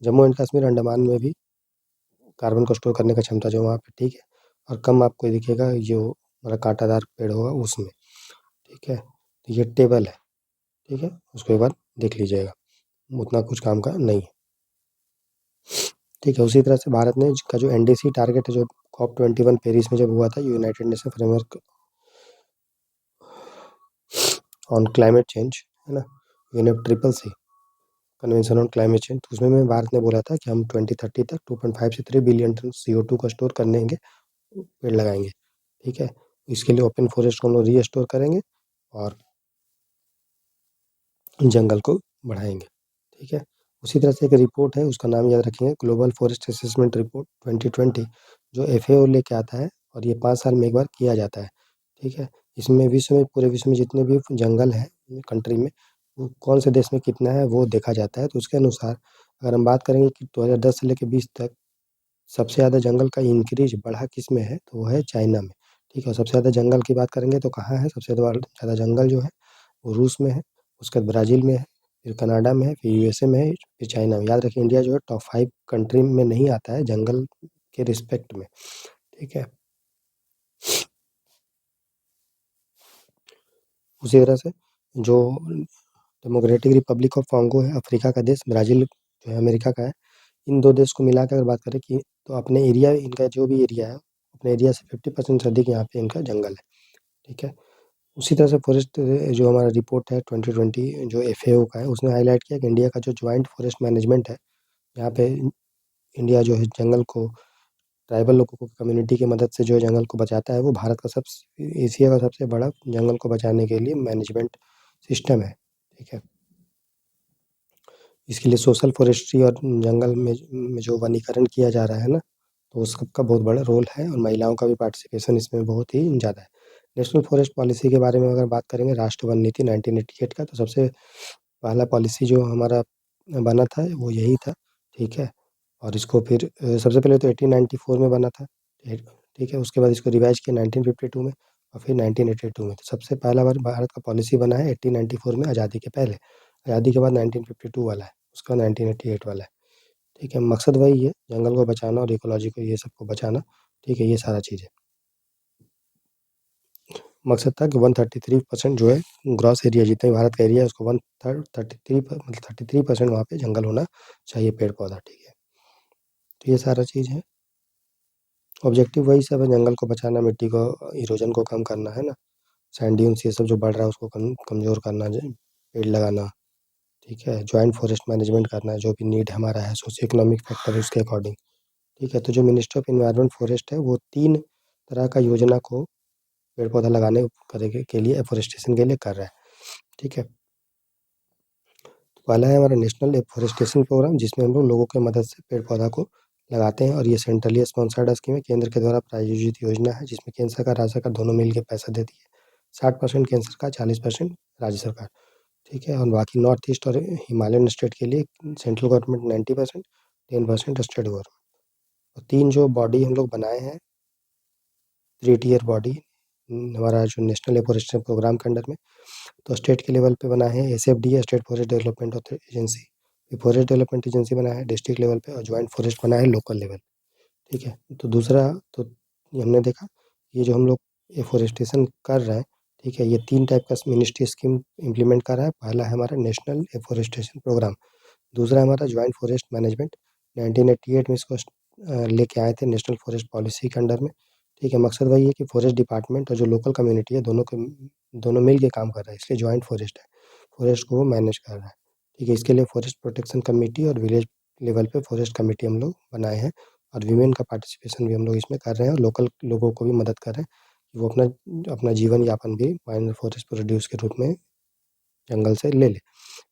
जम्मू एंड कश्मीर, अंडमान में भी कार्बन को स्टोर करने का क्षमता जो वहाँ पे। ठीक है, और कम आपको दिखेगा जो मतलब कांटादार पेड़ होगा उसमें। ठीक है, तो ये टेबल है। ठीक है, उसको एक बार देख लीजिएगा, उतना कुछ काम का नहीं है। ठीक है, उसी तरह से भारत ने का जो NDC टारगेट है, जो COP21 पेरिस में जब हुआ था, United nation framework on climate change, है ना, UNFCCC convention on climate change, तो उसमें भारत ने बोला था कि हम 2030 तक 2.5 से 3 बिलियन टन CO2 को स्टोर करने के पेड़ लगाएंगे। ठीक है, इसके लिए ओपन फॉरेस्ट को हम लोग रीस्टोर करेंगे और जंगल को बढ़ाएंगे। ठीक है, उसी तरह से एक रिपोर्ट है, उसका नाम याद रखेंगे, ग्लोबल फॉरेस्ट असेसमेंट रिपोर्ट 2020, जो FAO लेके आता है, और ये 5 साल में एक बार किया जाता है। ठीक है, इसमें विश्व में, पूरे विश्व में जितने भी जंगल हैं कंट्री में, वो कौन से देश में कितना है वो देखा जाता है। तो उसके अनुसार अगर हम बात करेंगे कि 2010 से लेकर 20 तक सबसे ज़्यादा जंगल का इंक्रीज बढ़ा किस में है, तो वो है चाइना में। ठीक है, और सबसे ज़्यादा जंगल की बात करेंगे तो कहाँ है, सबसे ज़्यादा जंगल जो है वो रूस में है, उसके बाद ब्राज़ील में है, फिर कनाडा में है, फिर USA में है, फिर चाइना में। याद रखिए इंडिया जो है टॉप 5 कंट्री में नहीं आता है जंगल के रिस्पेक्ट में। ठीक है, उसी तरह से जो डेमोक्रेटिक रिपब्लिक ऑफ कॉन्गो है, अफ्रीका का देश, ब्राज़ील जो है अमेरिका का है, इन 2 देश को मिला के अगर बात करें कि तो अपने एरिया, इनका जो भी एरिया है, अपने एरिया से 50% से अधिक यहाँ पे इनका जंगल है। ठीक है, उसी तरह से फॉरेस्ट जो हमारा रिपोर्ट है 2020 जो FAO का है, उसने हाईलाइट किया कि इंडिया का जो जॉइंट फॉरेस्ट मैनेजमेंट है, यहाँ पे इंडिया जो है जंगल को ट्राइबल लोगों को कम्युनिटी की मदद से जो है जंगल को बचाता है। वो भारत का सबसे, एशिया का सबसे बड़ा जंगल को बचाने के लिए मैनेजमेंट सिस्टम है। ठीक है, इसके लिए सोशल फॉरेस्ट्री और जंगल में जो वनीकरण किया जा रहा है ना, तो उस सबका बहुत बड़ा रोल है, और महिलाओं का भी पार्टिसिपेशन इसमें बहुत ही ज़्यादा है। नेशनल फॉरेस्ट पॉलिसी के बारे में अगर बात करेंगे, राष्ट्रीय वन नीति 1988 का, तो सबसे पहला पॉलिसी जो हमारा बना था वो यही था। ठीक है, और इसको फिर सबसे पहले तो 1894 में बना था। ठीक है, उसके बाद इसको रिवाइज किया 1952 में, और फिर 1982 में। तो सबसे पहला बार भारत का पॉलिसी बना है 1894 में, आज़ादी के पहले। आज़ादी के बाद 1952 वाला है, उसका 1988 वाला है। ठीक है, मकसद वही है, जंगल को बचाना और इकोलॉजी को, ये सबको बचाना। ठीक है, ये सारा चीज़ है। मकसद था कि 133% जो है ग्रॉस एरिया, जितना भी भारत का एरिया है, उसको 133 मतलब 33% वहाँ पे जंगल होना चाहिए, पेड़ पौधा। ठीक है, तो ये सारा चीज़ है। ऑब्जेक्टिव वही सब है, जंगल को बचाना, मिट्टी को, इरोजन को कम करना, है ना, सैंड ड्यून्स ये सब जो बढ़ रहा है उसको कमज़ोर करना, पेड़ लगाना। ठीक है, जॉइंट फॉरेस्ट मैनेजमेंट करना, जो भी नीड हमारा है सोशियो इकोनॉमिक फैक्टर है उसके अकॉर्डिंग। ठीक है, तो जो मिनिस्ट्री ऑफ एनवायरनमेंट फॉरेस्ट है वो 3 तरह का योजना को पेड़ पौधा लगाने के लिए एफोरेस्टेशन के लिए कर रहा है, ठीक है। तो पहला है हमारा नेशनल एफोरेस्टेशन प्रोग्राम, जिसमें हम लोग लोगों की मदद से पेड़ पौधा को लगाते हैं, और ये सेंट्रली स्पॉन्सर्ड स्कीम है, केंद्र के द्वारा प्रायोजित योजना है, जिसमें केंद्र सरकार राज्य सरकार दोनों मिलकर पैसा देती है। 60% केंद्र सरकार, 40% राज्य सरकार, ठीक है। और बाकी नॉर्थ ईस्ट और हिमालयन स्टेट के लिए सेंट्रल गवर्नमेंट 90%, 10% स्टेट गवर्नमेंट। और 3 जो बॉडी हम लोग बनाए हैं, 3 टियर बॉडी हमारा जो नेशनल एफोरेस्टेशन प्रोग्राम के अंडर में। तो स्टेट के लेवल पे बना है SFDA, state forest development agency, forest development agency बना है डिस्ट्रिक्ट लेवल पे, और ज्वाइंट फॉरेस्ट बना है लोकल लेवल, ठीक है। तो दूसरा, तो ये हमने देखा, ये जो हम लोग एफोरेस्टेशन कर रहे हैं, ठीक है, ये 3 टाइप का मिनिस्ट्री स्कीम इम्प्लीमेंट कर रहा है। पहला है हमारा नेशनल एफोरेस्टेशन प्रोग्राम, दूसरा है हमारा ज्वाइंट फॉरेस्ट मैनेजमेंट, 1988 में इसको लेके आए थे नेशनल फॉरेस्ट पॉलिसी के अंडर में, ठीक है। मकसद वही है कि फॉरेस्ट डिपार्टमेंट और जो लोकल कम्युनिटी है, दोनों मिल के काम कर रहा है, इसलिए ज्वाइंट फॉरेस्ट है, फॉरेस्ट को वो मैनेज कर रहा है, ठीक है। इसके लिए फॉरेस्ट प्रोटेक्शन कमेटी और विलेज लेवल पे फॉरेस्ट कमेटी हम लोग बनाए हैं, और वीमेन का पार्टिसिपेशन भी हम लोग इसमें कर रहे हैं, और लोकल लोगों को भी मदद कर रहे हैं कि वो अपना अपना जीवन यापन भी माइनर फॉरेस्ट प्रोड्यूस के रूप में जंगल से ले ले।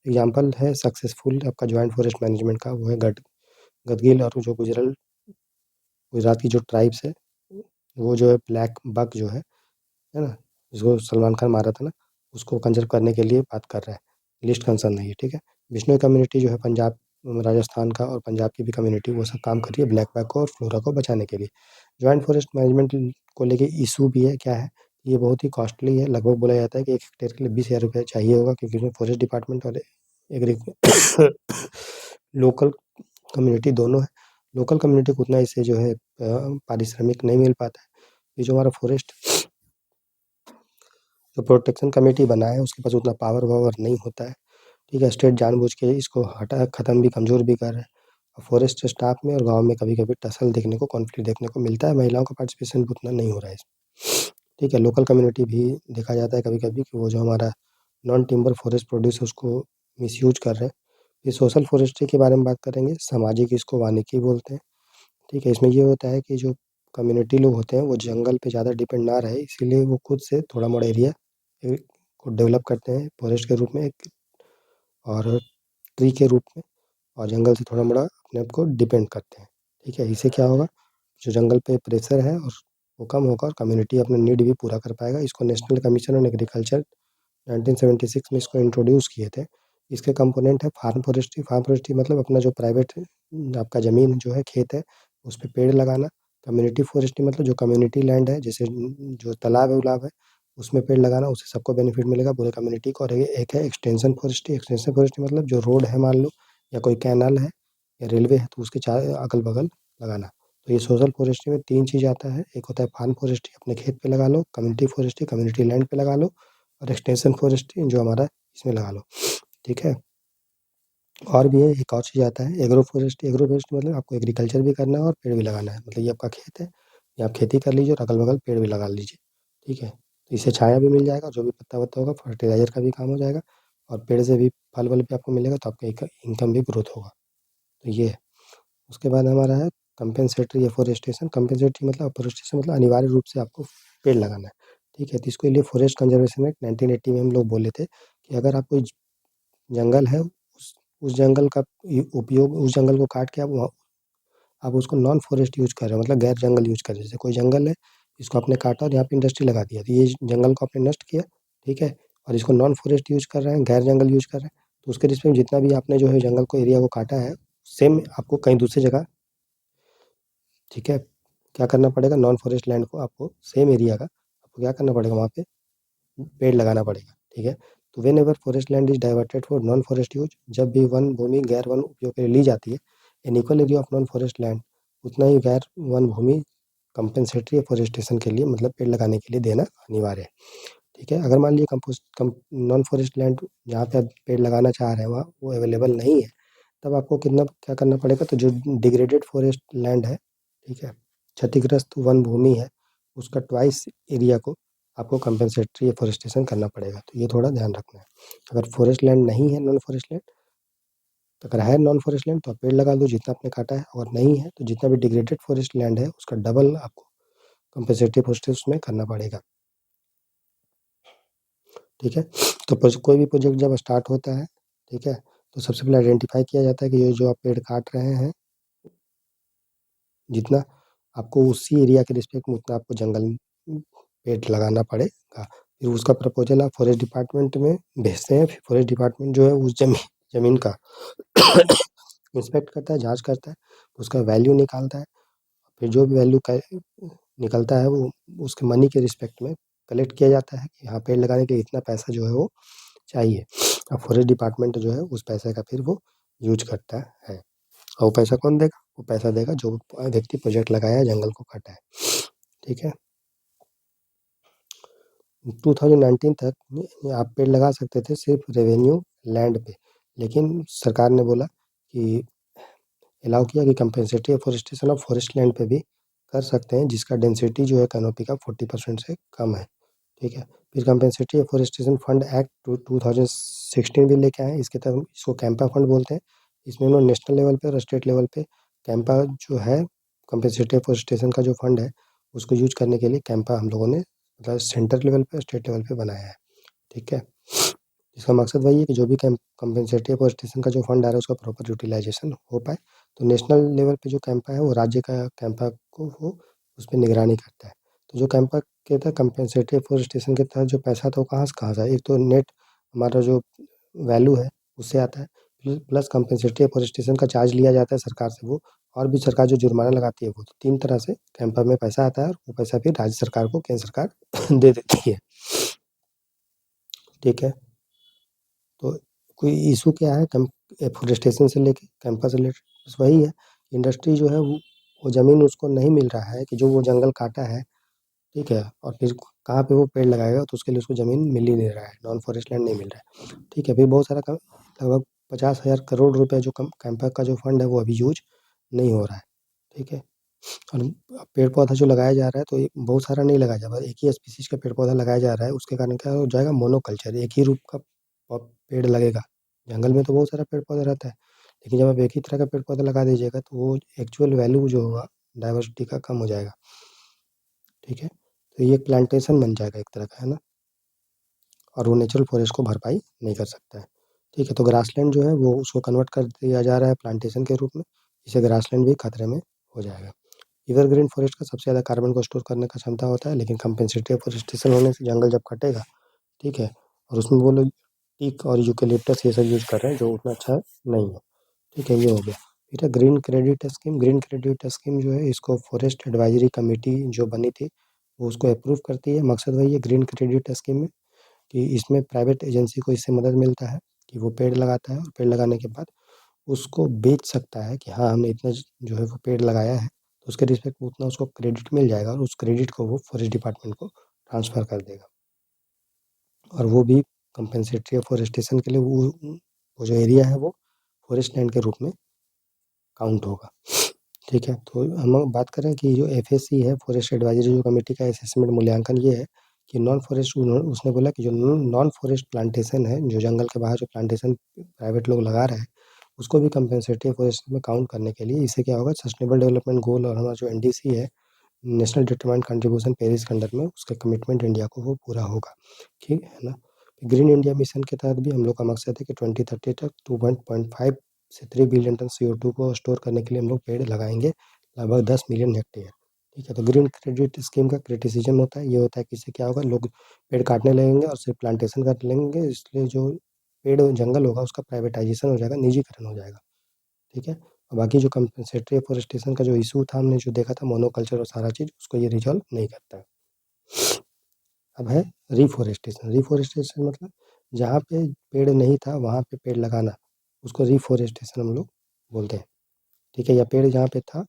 एग्जाम्पल है सक्सेसफुल आपका ज्वाइंट फॉरेस्ट मैनेजमेंट का, वो है गदगिल, और जो गुजरात की जो ट्राइब्स है, वो जो है ब्लैक बक जो है ना, जिसको सलमान खान मारा था ना, उसको कंजर्व करने के लिए बात कर रहा है, लिस्ट कंसर्न है ये, ठीक है। बिश्नोई कम्युनिटी जो है पंजाब राजस्थान का, और पंजाब की भी कम्युनिटी, वो सब काम कर रही है ब्लैक बक को और फ्लोरा को बचाने के लिए। ज्वाइंट फॉरेस्ट मैनेजमेंट को लेके इशू भी है, क्या है, ये बहुत ही कॉस्टली है, लगभग बोला जाता है कि 1 हेक्टेयर के लिए 20,000 रुपये चाहिए होगा, क्योंकि इसमें फॉरेस्ट डिपार्टमेंट और एग्री लोकल कम्युनिटी दोनों है। लोकल कम्युनिटी को उतना इससे जो है पारिश्रमिक नहीं मिल पाता है। ये जो हमारा फॉरेस्ट जो प्रोटेक्शन कमेटी बना है, उसके पास उतना पावर वावर नहीं होता है, ठीक है। स्टेट जानबूझ के इसको ख़त्म भी, कमज़ोर भी कर रहा है। और फॉरेस्ट स्टाफ में और गाँव में कभी-कभी टसल देखने को, कॉन्फ्लिक्ट देखने को मिलता है, महिलाओं का पार्टिसिपेशन भी उतना नहीं हो रहा है इसमें, ठीक है। लोकल कम्युनिटी भी देखा जाता है कभी-कभी कि वो जो हमारा नॉन टिम्बर फॉरेस्ट प्रोड्यूस है, उसको मिसयूज़ कर रहे हैं। ये सोशल फॉरेस्ट्री के बारे में बात करेंगे, सामाजिक इसको वानिकी बोलते हैं, ठीक है। इसमें ये होता है कि जो कम्युनिटी लोग होते हैं, वो जंगल पे ज़्यादा डिपेंड ना रहे, इसीलिए वो खुद से थोड़ा-मोड़ा एरिया को डेवलप करते हैं फॉरेस्ट के रूप में, और ट्री के रूप में, और जंगल से थोड़ा-मोड़ा अपने आप को डिपेंड करते हैं, ठीक है। इससे क्या होगा, जो जंगल पे प्रेशर है और वो कम होगा, और कम्युनिटी अपना नीड भी पूरा कर पाएगा। इसको नेशनल कमीशन ऑन एग्रीकल्चर 1976 में इसको इंट्रोड्यूस किए थे। इसके कंपोनेंट है फार्म फॉरेस्ट्री मतलब अपना जो प्राइवेट आपका ज़मीन जो है, खेत है, उस पे पेड़ लगाना। कम्युनिटी फॉरेस्ट्री मतलब जो कम्युनिटी लैंड है, जैसे जो तालाब है उलाब है, उसमें पेड़ लगाना, उससे सबको बेनिफिट मिलेगा पूरे कम्युनिटी को। और एक है एक्सटेंशन फॉरेस्ट्री मतलब जो रोड है मान लो, या कोई कैनाल है, या रेलवे है, तो उसके चार अगल-बगल लगाना। तो ये सोशल फॉरेस्ट्री में 3 चीज़ आता है, एक होता है फार्म फॉरेस्ट्री, अपने खेत पे लगा लो, कम्युनिटी फॉरेस्ट्री कम्युनिटी लैंड पे लगा लो, और एक्सटेंशन फॉरेस्ट्री जो हमारा इसमें लगा लो, ठीक है। और भी है, एक और चीज़ आता है एग्रो फॉरेस्ट्री मतलब आपको एग्रीकल्चर भी करना है और पेड़ भी लगाना है, मतलब ये आपका खेत है, ये आप खेती कर लीजिए और अगल-बगल पेड़ भी लगा लीजिए, ठीक है। तो इससे छाया भी मिल जाएगा, और जो भी पत्ता-वत्ता होगा फर्टिलाइज़र का भी काम हो जाएगा, और पेड़ से भी फल-वल भी आपको मिलेगा, तो आपका इनकम भी ग्रोथ होगा, तो ये है। उसके बाद हमारा है कंपेंसेटरी एफॉरेस्टेशन। कंपेंसेटरी मतलब एफॉरेस्टेशन मतलब अनिवार्य रूप से आपको पेड़ लगाना है, ठीक है। तो इसके लिए फॉरेस्ट कंजर्वेशन एक्ट 1980 में हम लोग बोले थे कि अगर आप कोई जंगल है, उस जंगल का उपयोग, उस जंगल को काट के आप उसको नॉन फॉरेस्ट यूज कर रहे हो, मतलब गैर जंगल यूज कर रहे हो। जैसे कोई जंगल है, इसको आपने काटा और यहाँ पे इंडस्ट्री लगा दिया, तो ये जंगल को आपने नष्ट किया, ठीक है। और इसको नॉन फॉरेस्ट यूज कर रहे हैं, गैर जंगल यूज कर रहे हैं, तो उसके रिस्पेक्ट जितना भी आपने जो है जंगल को एरिया को काटा है, सेम आपको कहीं दूसरी जगह, ठीक है, क्या करना पड़ेगा, नॉन फॉरेस्ट लैंड को आपको सेम एरिया का आपको क्या करना पड़ेगा, वहाँ पे पेड़ लगाना पड़ेगा, ठीक है। तो when ever forest land is diverted for non forest use, जब भी वन भूमि गैर वन उपयोग के लिए ली जाती है, an equal area of non forest land, उतना ही गैर वन भूमि कंपेंसेटरी फॉरेस्टेशन के लिए मतलब पेड़ लगाने के लिए देना अनिवार्य है, ठीक है। अगर मान लीजिए नॉन फॉरेस्ट लैंड जहाँ पे आप पेड़ लगाना चाह रहे हैं वहाँ वो अवेलेबल नहीं है, तब आपको कितना क्या करना पड़ेगा, तो जो डिग्रेडेड फॉरेस्ट लैंड है, ठीक है, क्षतिग्रस्त वन भूमि है, उसका ट्वाइस एरिया को आपको कंपेंसेटरी एफॉरेस्टेशन करना पड़ेगा, तो ये थोड़ा ध्यान रखना है। अगर फॉरेस्ट लैंड नहीं है, नॉन फॉरेस्ट लैंड, तो अगर है नॉन फॉरेस्ट लैंड तो आप पेड़ लगा दो जितना आपने काटा है, और नहीं है तो जितना भी डिग्रेडेड फॉरेस्ट लैंड है उसका डबल आपको कंपेंसेटरी एफोरेस्टेशन उसमें करना पड़ेगा, ठीक है? तो कोई भी प्रोजेक्ट जब स्टार्ट होता है, ठीक है? तो सबसे पहले आइडेंटिफ़ाई किया जाता है कि ये जो आप पेड़ काट रहे हैं, जितना आपको उसी एरिया के रिस्पेक्ट में उतना आपको जंगल पेड़ लगाना पड़ेगा। फिर उसका प्रपोज़ल आप फॉरेस्ट डिपार्टमेंट में भेजते हैं, फिर फॉरेस्ट डिपार्टमेंट जो है उस ज़मीन का इंस्पेक्ट करता है, जाँच करता है, उसका वैल्यू निकालता है। फिर जो भी वैल्यू क निकलता है वो उसके मनी के रिस्पेक्ट में कलेक्ट किया जाता है कि हाँ, पेड़ लगाने के लिए इतना पैसा जो है वो चाहिए। अब फॉरेस्ट डिपार्टमेंट जो है उस पैसे का फिर वो यूज़ करता है। और वो पैसा कौन देगा? वो पैसा देगा जो व्यक्ति प्रोजेक्ट लगाया है, जंगल को काटा है। ठीक है? 2019 तक आप पेड़ लगा सकते थे सिर्फ रेवेन्यू लैंड पे, लेकिन सरकार ने बोला कि अलाउ किया कि compensatory afforestation of forest land पे भी कर सकते हैं, जिसका डेंसिटी जो है कैनोपी का 40% से कम है। ठीक है? फिर कंपेंसेटरी एफॉरेस्टेशन फंड एक्ट 2016 भी लेके आए, इसके तहत इसको कैंपा फंड बोलते हैं। इसमें उन्होंने नेशनल लेवल पे और स्टेट लेवल पे कैंपा जो है कंपेंसेटरी एफॉरेस्टेशन का जो फंड है उसको यूज करने के लिए कैंपा हम लोगों ने मतलब सेंटर लेवल पे और स्टेट लेवल पे बनाया है। ठीक है? इसका मकसद वही है कि जो भी कंपेंसेटरी एफॉरेस्टेशन का जो फंड आ रहा है उसका प्रॉपर यूटिलाइजेशन हो पाए। तो नेशनल लेवल पे जो कैंपा है वो राज्य का कैंपा को वो उस पे निगरानी करता है। तो जो कैंपा के तहत कंपेंसेटरी एफॉरेस्टेशन के तहत जो पैसा था वो कहाँ से आया? एक तो नेट हमारा जो वैल्यू है उससे आता है, प्लस कंपेंसेटरी एफॉरेस्टेशन का चार्ज लिया जाता है सरकार से वो, और भी सरकार जो जुर्माना लगाती है वो। तो 3 तरह से कैंपा में पैसा आता है और वो पैसा फिर राज्य सरकार को केंद्र सरकार दे देती है। ठीक है? तो कोई इशू क्या है एफॉरेस्टेशन से लेके कैंपा से रिलेटेड? बस वही है, इंडस्ट्री जो है वो ज़मीन उसको नहीं मिल रहा है कि जो वो जंगल काटा है, ठीक है? और फिर कहाँ पे वो पेड़ लगाएगा, तो उसके लिए उसको ज़मीन मिल ही नहीं रहा है, नॉन फॉरेस्ट लैंड नहीं मिल रहा है। ठीक है? फिर बहुत सारा काम लगभग 50,000 करोड़ रुपए जो कैंपा का जो फंड है वो अभी यूज नहीं हो रहा है। ठीक है? और पेड़ पौधा जो लगाया जा रहा है तो ये बहुत सारा नहीं लगाया जा रहा है, एक ही स्पीसीज का पेड़ पौधा लगाया जा रहा है, उसके कारण क्या हो जाएगा, मोनोकल्चर, एक ही रूप का पेड़ लगेगा। जंगल में तो बहुत सारा पेड़ पौधा रहता है, लेकिन जब आप एक ही तरह का पेड़ पौधा लगा दीजिएगा तो वो एक्चुअल वैल्यू जो होगा डाइवर्सिटी का कम हो जाएगा। ठीक है? तो ये प्लांटेशन बन जाएगा एक तरह का, है ना? और वो नेचुरल फॉरेस्ट को भरपाई नहीं कर सकता है। ठीक है? तो ग्रासलैंड जो है वो उसको कन्वर्ट कर दिया जा रहा है प्लांटेशन के रूप में, इससे ग्रासलैंड भी खतरे में हो जाएगा। एवरग्रीन फॉरेस्ट का सबसे ज़्यादा कार्बन को स्टोर करने का क्षमता होता है, लेकिन कंपेंसेटरी एफॉरेस्टेशन होने से जंगल जब कटेगा, ठीक है, और उसमें वो लोग टीक और यूकेलिप्टस ये सब यूज़ कर रहे हैं जो उतना अच्छा नहीं है। ठीक है? ये हो गया। फिर है green credit scheme. Green credit scheme जो है इसको फॉरेस्ट एडवाइजरी कमेटी जो बनी थी वो उसको अप्रूव करती है। मकसद वही है ग्रीन क्रेडिट स्कीम में कि इसमें प्राइवेट एजेंसी को इससे मदद मिलता है कि वो पेड़ लगाता है और पेड़ लगाने के बाद उसको बेच सकता है कि हाँ, हमने इतना जो है वो पेड़ लगाया है, तो उसके रिस्पेक्ट में उतना उसको क्रेडिट मिल जाएगा और उस क्रेडिट को वो फॉरेस्ट डिपार्टमेंट को ट्रांसफ़र कर देगा। और वो भी कंपेंसेटरी एफॉरेस्टेशन के लिए वो जो एरिया है वो फॉरेस्ट लैंड के रूप में काउंट होगा। ठीक है? तो हम बात करें कि जो एफएससी है, फॉरेस्ट एडवाइजरी जो कमेटी का असेसमेंट मूल्यांकन ये है कि नॉन फॉरेस्ट उसने बोला कि जो नॉन फॉरेस्ट प्लांटेशन है, जो जंगल के बाहर जो प्लांटेशन प्राइवेट लोग लगा रहे हैं, उसको भी कंपेंसेटरी फॉरेस्ट में काउंट करने के लिए इससे क्या होगा, सस्टेनेबल डेवलपमेंट गोल और हमारा जो एनडीसी है, नेशनल डिटरमाइंड कंट्रीब्यूशन पेरिस के अंडर में उसका कमिटमेंट इंडिया को वो पूरा होगा। ठीक है ना? ग्रीन इंडिया मिशन के तहत भी हम लोग का मकसद है कि 2030 तक 2.5 से 3 बिलियन टन CO2 को स्टोर करने के लिए हम लोग पेड़ लगाएंगे, लगभग 10 मिलियन हेक्टेयर। ठीक है? तो ग्रीन क्रेडिट स्कीम का क्रिटिसिज्म होता है, ये होता है कि इससे क्या होगा, लोग पेड़ काटने लगेंगे और सिर्फ प्लांटेशन कर लेंगे, इसलिए जो पेड़ जंगल होगा उसका प्राइवेटाइजेशन हो जाएगा, निजीकरण हो जाएगा। ठीक है? और बाकी जो कंपेंसेटरी एफॉरेस्टेशन का जो इशू था हमने जो देखा था मोनोकल्चर और सारा चीज़, उसको ये रिज़ॉल्व नहीं करता है। अब है रिफॉरेस्टेशन। रिफॉरेस्टेशन मतलब जहाँ पे पेड़ नहीं था वहाँ पे पेड़ लगाना, उसको रिफॉरेस्टेशन हम लोग बोलते हैं। ठीक है? या पेड़ जहाँ पे था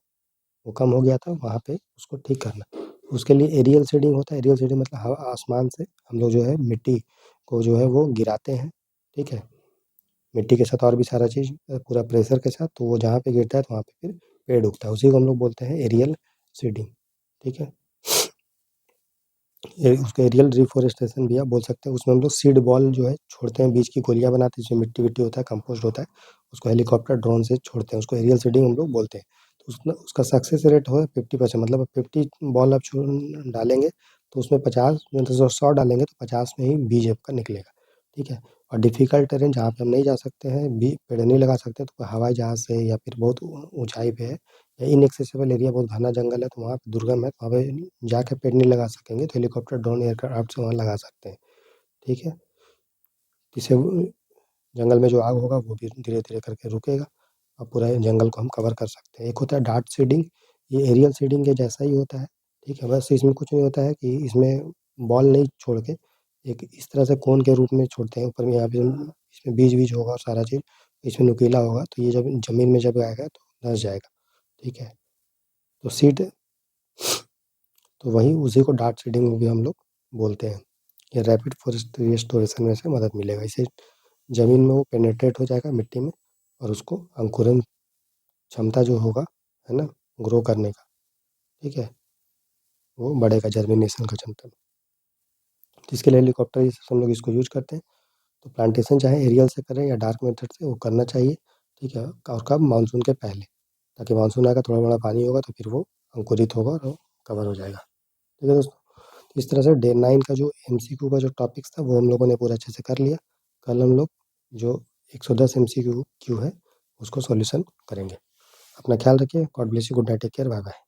वो कम हो गया था वहाँ पे उसको ठीक करना। उसके लिए एरियल सीडिंग होता है। एरियल सीडिंग मतलब हवा आसमान से हम लोग जो है मिट्टी को जो है वो गिराते हैं। ठीक है? मिट्टी के साथ और भी सारा चीज़ पूरा प्रेशर के साथ, तो वो जहाँ पे गिरता है तो वहाँ पे फिर पेड़ उगता है, उसी को हम लोग बोलते हैं एरियल सीडिंग। ठीक है? उसको एरियल रिफॉरेस्टेशन भी आप बोल सकते हैं। उसमें हम लोग सीड बॉल जो है छोड़ते हैं, बीज की गोलियाँ बनाते हैं जिसमें मिट्टी विट्टी होता है, कंपोस्ट होता है, उसको हेलीकॉप्टर ड्रोन से छोड़ते हैं, उसको एरियल सीडिंग हम लोग बोलते हैं। तो उसका सक्सेस रेट हो 50%, मतलब 50 बॉल आप डालेंगे तो उसमें 50 मतलब 100 डालेंगे तो 50 में ही बीज आपका निकलेगा, ठीक है। और डिफ़िकल्ट टेरेन जहाँ पे हम नहीं जा सकते हैं, पेड़ नहीं लगा सकते, तो हवाई जहाज़ से या फिर बहुत ऊँचाई पे है या इनएक्सेसिबल एरिया, बहुत घना जंगल है, तो वहाँ पे दुर्गम है, तो वहाँ पे जाके पेड़ नहीं लगा सकेंगे, तो हेलीकॉप्टर, ड्रोन, एयरक्राफ्ट से वहाँ लगा सकते हैं, ठीक है। इससे जंगल में जो आग होगा वो भी धीरे-धीरे करके रुकेगा और पूरा जंगल को हम कवर कर सकते हैं। एक होता है डार्ट सीडिंग, ये एरियल सीडिंग के जैसा ही होता है, ठीक है। बस इसमें कुछ नहीं होता है कि इसमें बॉल नहीं छोड़ के एक इस तरह से कोन के रूप में छोड़ते हैं ऊपर में, यहाँ पे इसमें बीज-वीज होगा और सारा चीज़, इसमें नुकीला होगा, तो ये जब ज़मीन में जब आएगा तो धँस जाएगा, ठीक है। तो सीड, तो वही उसी को डार्ट सीडिंग भी हम लोग बोलते हैं। ये रैपिड फॉरेस्ट रिस्टोरेशन में से मदद मिलेगा, इससे ज़मीन में वो पेनिट्रेट हो जाएगा मिट्टी में और उसको अंकुरन क्षमता जो होगा, है ना, ग्रो करने का, ठीक है, वो बढ़ेगा, जर्मिनेशन का क्षमता। तो इसके लिए हेलीकॉप्टर ये सब हम लोग इसको यूज़ करते हैं। तो प्लांटेशन चाहे एरियल से करें या डार्क मेथड से, वो करना चाहिए, ठीक है। और कब? मानसून के पहले, ताकि मानसून आएगा, थोड़ा बड़ा पानी होगा तो फिर वो अंकुरित होगा और वो कवर हो जाएगा, ठीक है दोस्तों। इस तरह से डे 9 का जो एमसीक्यू का जो टॉपिक्स था वो हम लोगों ने पूरा अच्छे से कर लिया। कल हम लोग जो 110 एमसीक्यू है उसको सॉल्यूशन करेंगे। अपना ख्याल रखिए। God bless you. Good night. Take care. Bye bye.